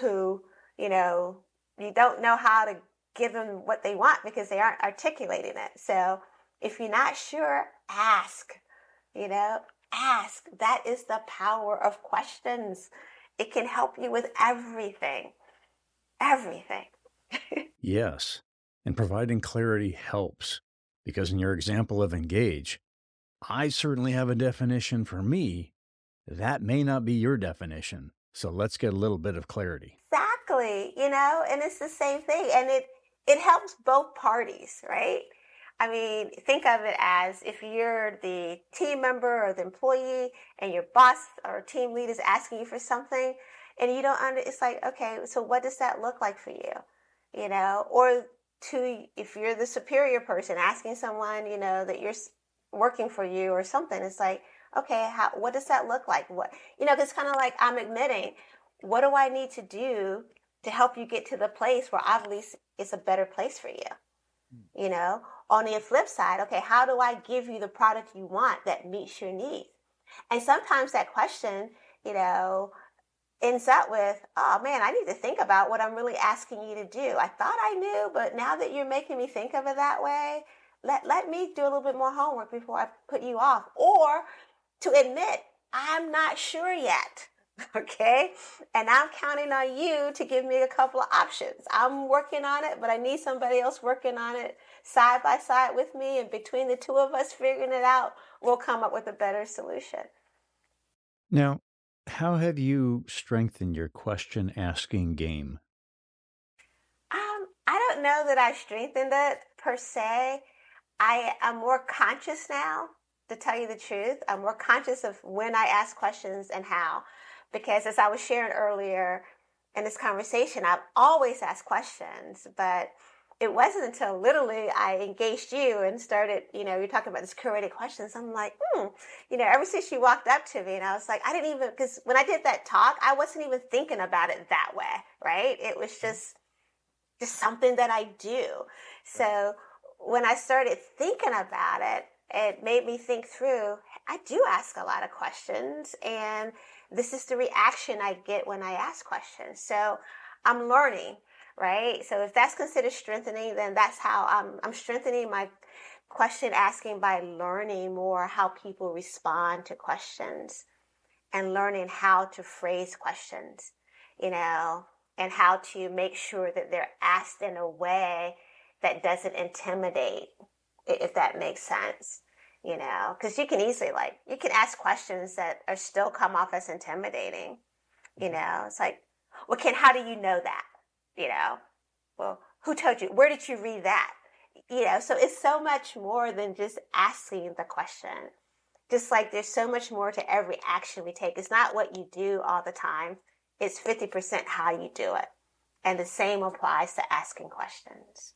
who, you don't know how to give them what they want because they aren't articulating it. So if you're not sure, ask, ask. That is the power of questions. It can help you with everything, everything. Yes, and providing clarity helps, because in your example of engage, I certainly have a definition for me. That may not be your definition. So let's get a little bit of clarity. Exactly, and it's the same thing. And it helps both parties, right? I mean, think of it as if you're the team member or the employee and your boss or team lead is asking you for something and you don't it's like, okay, so what does that look like for you? Or if you're the superior person asking someone, that you're working for you or something, it's like, okay, what does that look like? It's kind of like I'm admitting, what do I need to do to help you get to the place where obviously it's a better place for you? On the flip side, okay, how do I give you the product you want that meets your needs? And sometimes that question, ends up with, oh man, I need to think about what I'm really asking you to do. I thought I knew, but now that you're making me think of it that way, let me do a little bit more homework before I put you off. Or to admit, I'm not sure yet. Okay. And I'm counting on you to give me a couple of options. I'm working on it, but I need somebody else working on it side by side with me. And between the two of us figuring it out, we'll come up with a better solution. Now, how have you strengthened your question asking game? I don't know that I strengthened it per se. I am more conscious now, to tell you the truth. I'm more conscious of when I ask questions and how. Because as I was sharing earlier in this conversation, I've always asked questions, but it wasn't until literally I engaged you and started, you're talking about this curated questions. I'm like, ever since you walked up to me and I was like, I didn't even, because when I did that talk, I wasn't even thinking about it that way, right? It was just something that I do. So when I started thinking about it, it made me think through, I do ask a lot of questions, and this is the reaction I get when I ask questions. So I'm learning, right? So if that's considered strengthening, then that's how I'm strengthening my question asking by learning more how people respond to questions and learning how to phrase questions, and how to make sure that they're asked in a way that doesn't intimidate, if that makes sense. Because you can easily, you can ask questions that are still come off as intimidating. It's like, well, Ken, how do you know that? Well, who told you? Where did you read that? So it's so much more than just asking the question. Just like there's so much more to every action we take. It's not what you do all the time. It's 50% how you do it. And the same applies to asking questions.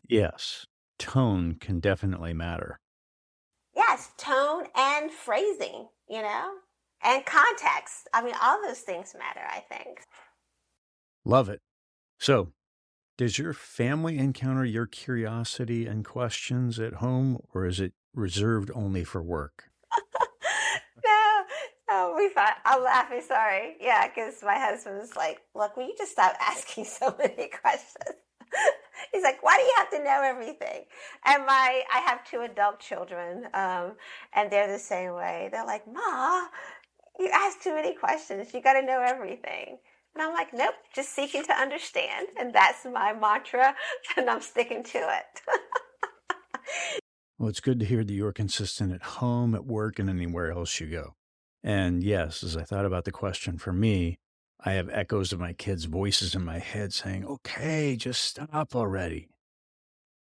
Yes, tone can definitely matter. Yes, tone and phrasing, and context. I mean, all those things matter, I think. Love it. So, does your family encounter your curiosity and questions at home, or is it reserved only for work? No, no, we fine. I'm laughing, sorry. Yeah, because my husband's like, look, will you just stop asking so many questions? He's like, why do you have to know everything? And I have two adult children, and they're the same way. They're like, Ma, you ask too many questions. You got to know everything. And I'm like, nope, just seeking to understand. And that's my mantra, and I'm sticking to it. Well, it's good to hear that you're consistent at home, at work, and anywhere else you go. And yes, as I thought about the question for me, I have echoes of my kids' voices in my head saying, okay, just stop already.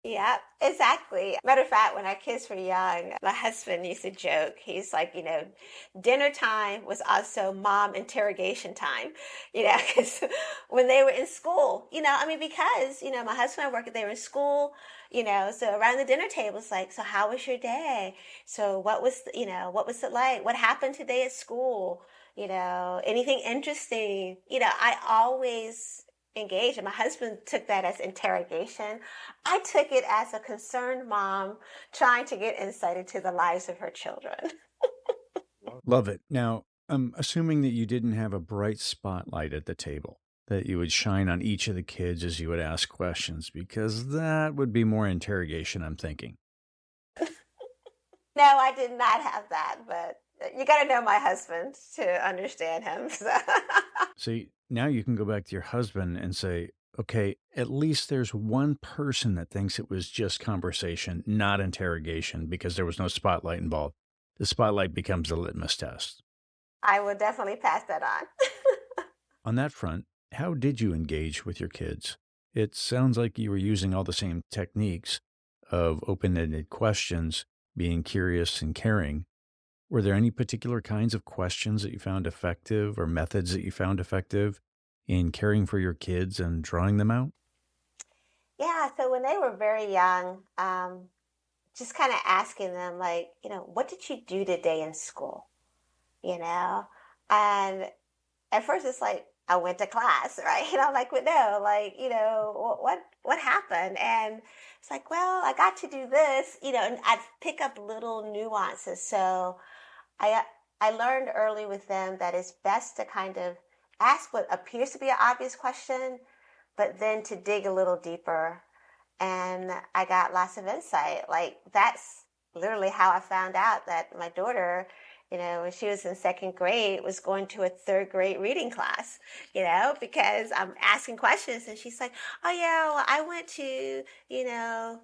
Yeah, exactly. Matter of fact, when our kids were young, my husband used to joke. He's like, dinner time was also mom interrogation time, because when they were in school, I mean, because, my husband and I worked, they were in school, so around the dinner table, it's like, so how was your day? So what was it like? What happened today at school? Anything interesting? I always engaged, and my husband took that as interrogation. I took it as a concerned mom trying to get insight into the lives of her children. Love it. Now, I'm assuming that you didn't have a bright spotlight at the table, that you would shine on each of the kids as you would ask questions, because that would be more interrogation, I'm thinking. No, I did not have that, but you got to know my husband to understand him. So. See, now you can go back to your husband and say, okay, at least there's one person that thinks it was just conversation, not interrogation, because there was no spotlight involved. The spotlight becomes the litmus test. I will definitely pass that on. On that front, how did you engage with your kids? It sounds like you were using all the same techniques of open-ended questions, being curious and caring. Were there any particular kinds of questions that you found effective or methods that you found effective in caring for your kids and drawing them out? Yeah, so when they were very young, just kind of asking them, like, what did you do today in school? You know? And at first it's like, I went to class, right? Like, but no, like, what happened? And it's like, well, I got to do this, and I'd pick up little nuances. So I I learned early with them that it's best to kind of ask what appears to be an obvious question, but then to dig a little deeper. And I got lots of insight. Like that's literally how I found out that my daughter, when she was in second grade, was going to a third grade reading class, because I'm asking questions and she's like, oh yeah, well, I went to,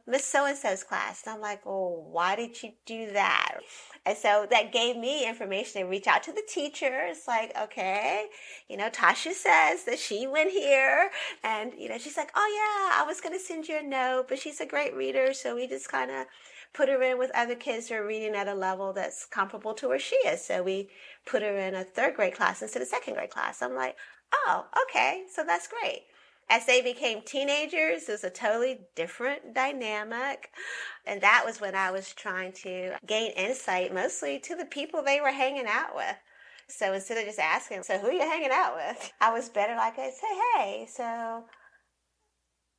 Miss So-and-so's class. And I'm like, well, why did you do that? And so that gave me information to reach out to the teacher. It's like, okay, Tasha says that she went here and, she's like, oh yeah, I was going to send you a note, but she's a great reader. So we just kind of put her in with other kids who are reading at a level that's comparable to where she is. So we put her in a third grade class instead of second grade class. I'm like, oh, okay, so that's great. As they became teenagers, it was a totally different dynamic. And that was when I was trying to gain insight mostly to the people they were hanging out with. So instead of just asking, so who are you hanging out with? I was better like I say, hey, so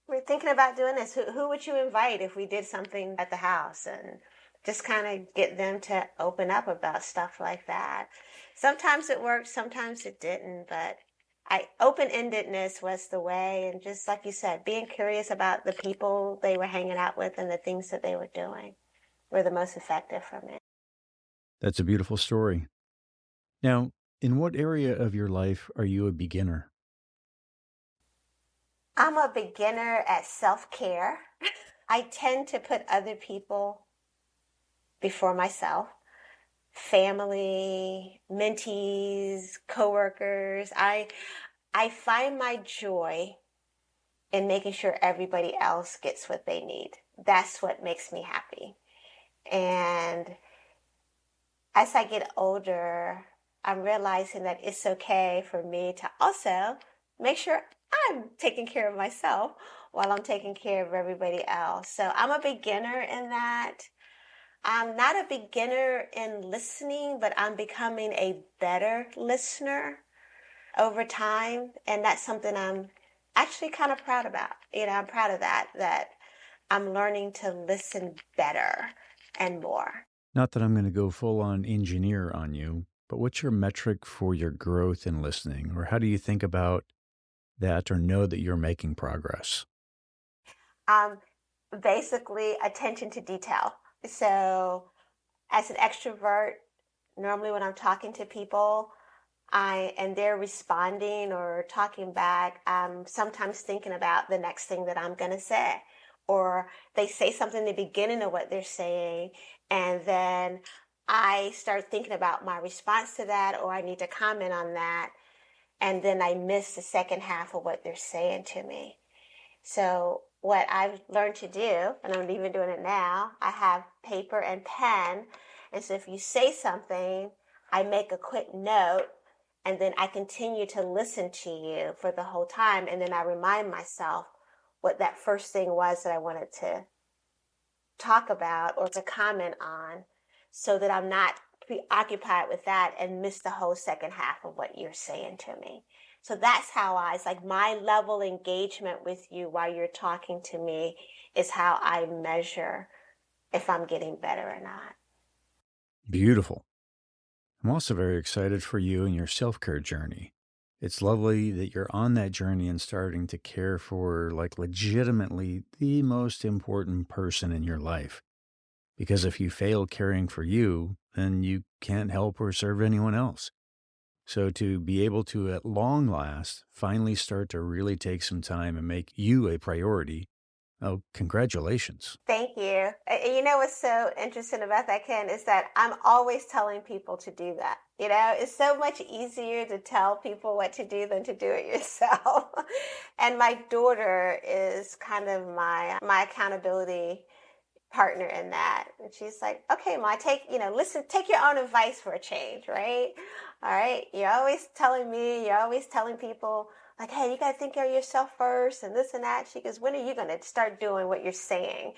we're thinking about doing this. Who would you invite if we did something at the house? And just kind of get them to open up about stuff like that. Sometimes it worked, sometimes it didn't, but open-endedness was the way. And just like you said, being curious about the people they were hanging out with and the things that they were doing were the most effective for me. That's a beautiful story. Now, in what area of your life are you a beginner? I'm a beginner at self-care. I tend to put other people before myself. Family, mentees, coworkers. I find my joy in making sure everybody else gets what they need. That's what makes me happy. And as I get older, I'm realizing that it's okay for me to also make sure I'm taking care of myself while I'm taking care of everybody else. So I'm a beginner in that. I'm not a beginner in listening, but I'm becoming a better listener over time. And that's something I'm actually kind of proud about. I'm proud of that I'm learning to listen better and more. Not that I'm going to go full on engineer on you, but what's your metric for your growth in listening? Or how do you think about that or know that you're making progress? Basically, attention to detail. So, as an extrovert, normally when I'm talking to people, and they're responding or talking back, I'm sometimes thinking about the next thing that I'm going to say. Or they say something in the beginning of what they're saying, and then I start thinking about my response to that, or I need to comment on that, and then I miss the second half of what they're saying to me. So what I've learned to do, and I'm even doing it now, I have paper and pen. And so if you say something, I make a quick note, and then I continue to listen to you for the whole time. And then I remind myself what that first thing was that I wanted to talk about or to comment on, so that I'm not preoccupied with that and miss the whole second half of what you're saying to me. So that's how it's like my level engagement with you while you're talking to me is how I measure if I'm getting better or not. Beautiful. I'm also very excited for you and your self-care journey. It's lovely that you're on that journey and starting to care for, like, legitimately the most important person in your life. Because if you fail caring for you, then you can't help or serve anyone else. So to be able to, at long last, finally start to really take some time and make you a priority, oh, congratulations. Thank you. You know what's so interesting about that, Ken, is that I'm always telling people to do that. It's so much easier to tell people what to do than to do it yourself. And my daughter is kind of my accountability partner in that. And she's like, okay, Ma, listen, take your own advice for a change, right? All right. You're always telling people, like, hey, you got to think of yourself first and this and that. She goes, when are you going to start doing what you're saying?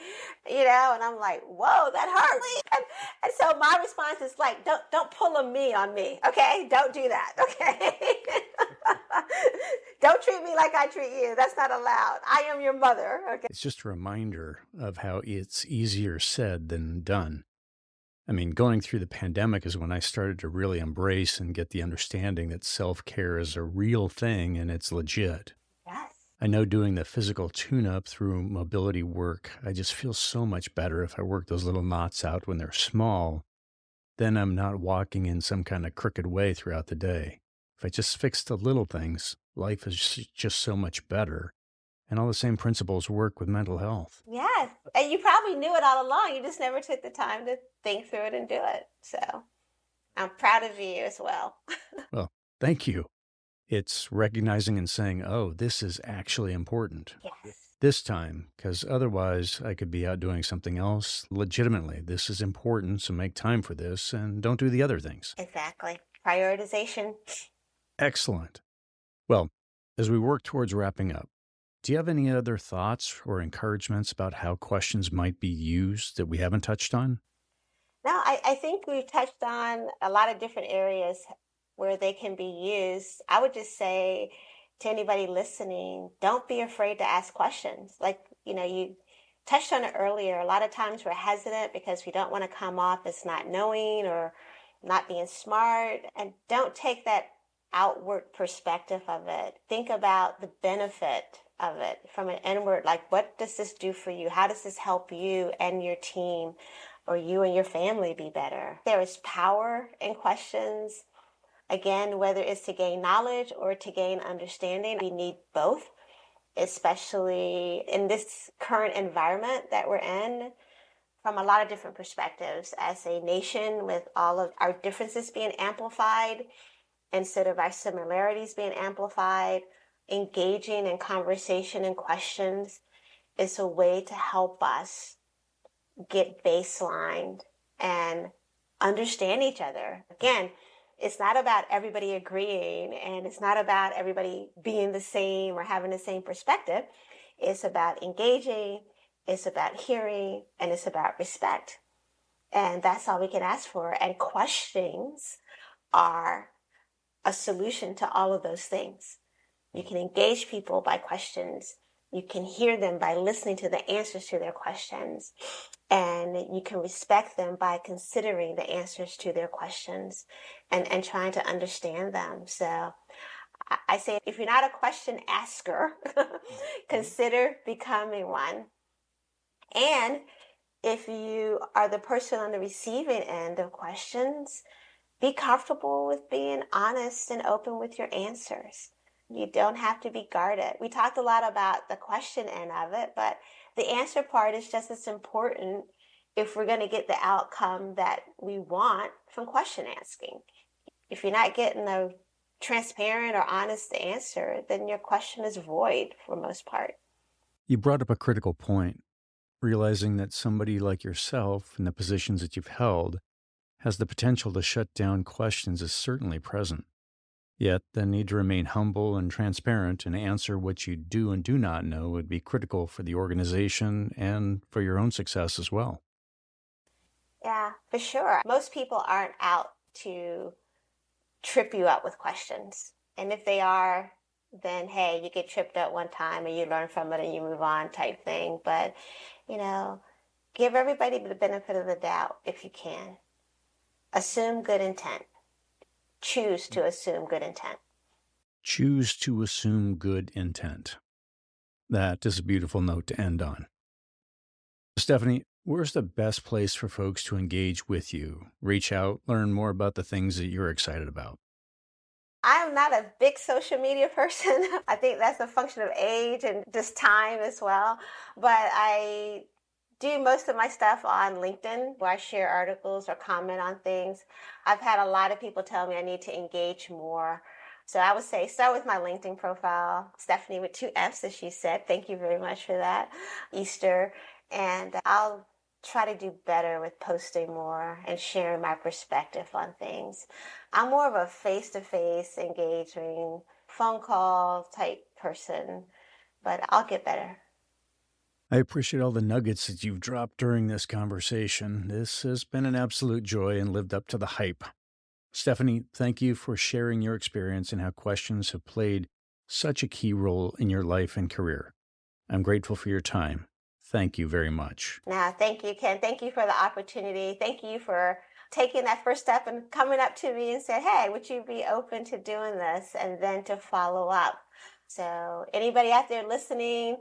And I'm like, whoa, that hurts. And so my response is like, don't pull a me on me. Okay. Don't do that. Okay. Don't treat me like I treat you. That's not allowed. I am your mother. Okay. It's just a reminder of how it's easier said than done. I mean, going through the pandemic is when I started to really embrace and get the understanding that self-care is a real thing and it's legit. Yes. I know doing the physical tune-up through mobility work, I just feel so much better if I work those little knots out when they're small. Then I'm not walking in some kind of crooked way throughout the day. If I just fix the little things, life is just so much better. And all the same principles work with mental health. Yes. And you probably knew it all along. You just never took the time to think through it and do it. So I'm proud of you as well. Well, thank you. It's recognizing and saying, oh, this is actually important. Yes. This time, because otherwise I could be out doing something else. Legitimately, this is important, so make time for this and don't do the other things. Exactly. Prioritization. Excellent. Well, as we work towards wrapping up, do you have any other thoughts or encouragements about how questions might be used that we haven't touched on? No, I think we've touched on a lot of different areas where they can be used. I would just say to anybody listening, don't be afraid to ask questions. Like, you touched on it earlier. A lot of times we're hesitant because we don't want to come off as not knowing or not being smart. And don't take that outward perspective of it. Think about the benefit of it from an inward, like, what does this do for you? How does this help you and your team or you and your family be better? There is power in questions. Again, whether it's to gain knowledge or to gain understanding, we need both, especially in this current environment that we're in, from a lot of different perspectives. As a nation, with all of our differences being amplified instead of our similarities being amplified, engaging in conversation and questions is a way to help us get baselined and understand each other. Again, it's not about everybody agreeing, and it's not about everybody being the same or having the same perspective. It's about engaging, it's about hearing, and it's about respect. And that's all we can ask for. And questions are a solution to all of those things. You can engage people by questions. You can hear them by listening to the answers to their questions. And you can respect them by considering the answers to their questions and trying to understand them. So I say, if you're not a question asker, consider becoming one. And if you are the person on the receiving end of questions, be comfortable with being honest and open with your answers. You don't have to be guarded. We talked a lot about the question end of it, but the answer part is just as important if we're going to get the outcome that we want from question asking. If you're not getting a transparent or honest answer, then your question is void for the most part. You brought up a critical point, realizing that somebody like yourself in the positions that you've held has the potential to shut down questions is certainly present. Yet the need to remain humble and transparent and answer what you do and do not know would be critical for the organization and for your own success as well. Yeah, for sure. Most people aren't out to trip you up with questions. And if they are, then hey, you get tripped up one time and you learn from it and you move on type thing. But, give everybody the benefit of the doubt if you can. Assume good intent. Choose to assume good intent. Choose to assume good intent. That is a beautiful note to end on. Steffanie, where's the best place for folks to engage with you, reach out, learn more about the things that you're excited about? I'm not a big social media person. I think that's a function of age and just time as well. But I do most of my stuff on LinkedIn, where I share articles or comment on things. I've had a lot of people tell me I need to engage more. So I would say start with my LinkedIn profile, Steffanie with 2 Fs, as she said. Thank you very much for that, Easter. And I'll try to do better with posting more and sharing my perspective on things. I'm more of a face-to-face, engaging, phone call type person, but I'll get better. I appreciate all the nuggets that you've dropped during this conversation. This has been an absolute joy and lived up to the hype. Steffanie, thank you for sharing your experience and how questions have played such a key role in your life and career. I'm grateful for your time. Thank you very much. Now, thank you, Ken. Thank you for the opportunity. Thank you for taking that first step and coming up to me and said, hey, would you be open to doing this? And then to follow up. So anybody out there listening,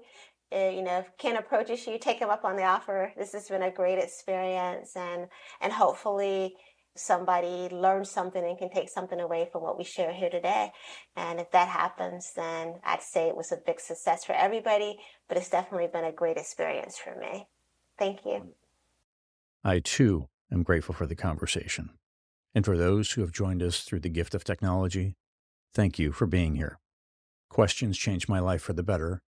if Ken approaches you, take him up on the offer. This has been a great experience, and hopefully somebody learns something and can take something away from what we share here today. And if that happens, then I'd say it was a big success for everybody, but it's definitely been a great experience for me. Thank you. I, too, am grateful for the conversation. And for those who have joined us through the gift of technology, thank you for being here. Questions changed my life for the better,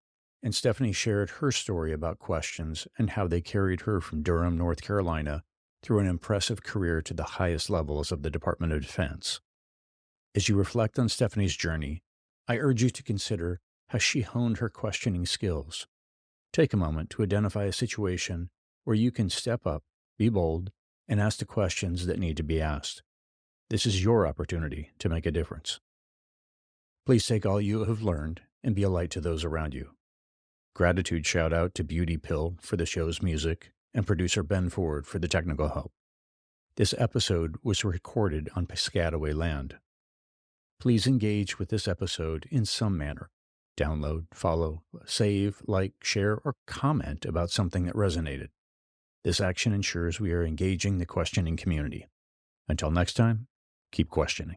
and Steffanie shared her story about questions and how they carried her from Durham, North Carolina, through an impressive career to the highest levels of the Department of Defense. As you reflect on Steffanie's journey, I urge you to consider how she honed her questioning skills. Take a moment to identify a situation where you can step up, be bold, and ask the questions that need to be asked. This is your opportunity to make a difference. Please take all you have learned and be a light to those around you. Gratitude shout out to Beauty Pill for the show's music and producer Ben Ford for the technical help. This episode was recorded on Piscataway land. Please engage with this episode in some manner. Download, follow, save, like, share, or comment about something that resonated. This action ensures we are engaging the questioning community. Until next time, keep questioning.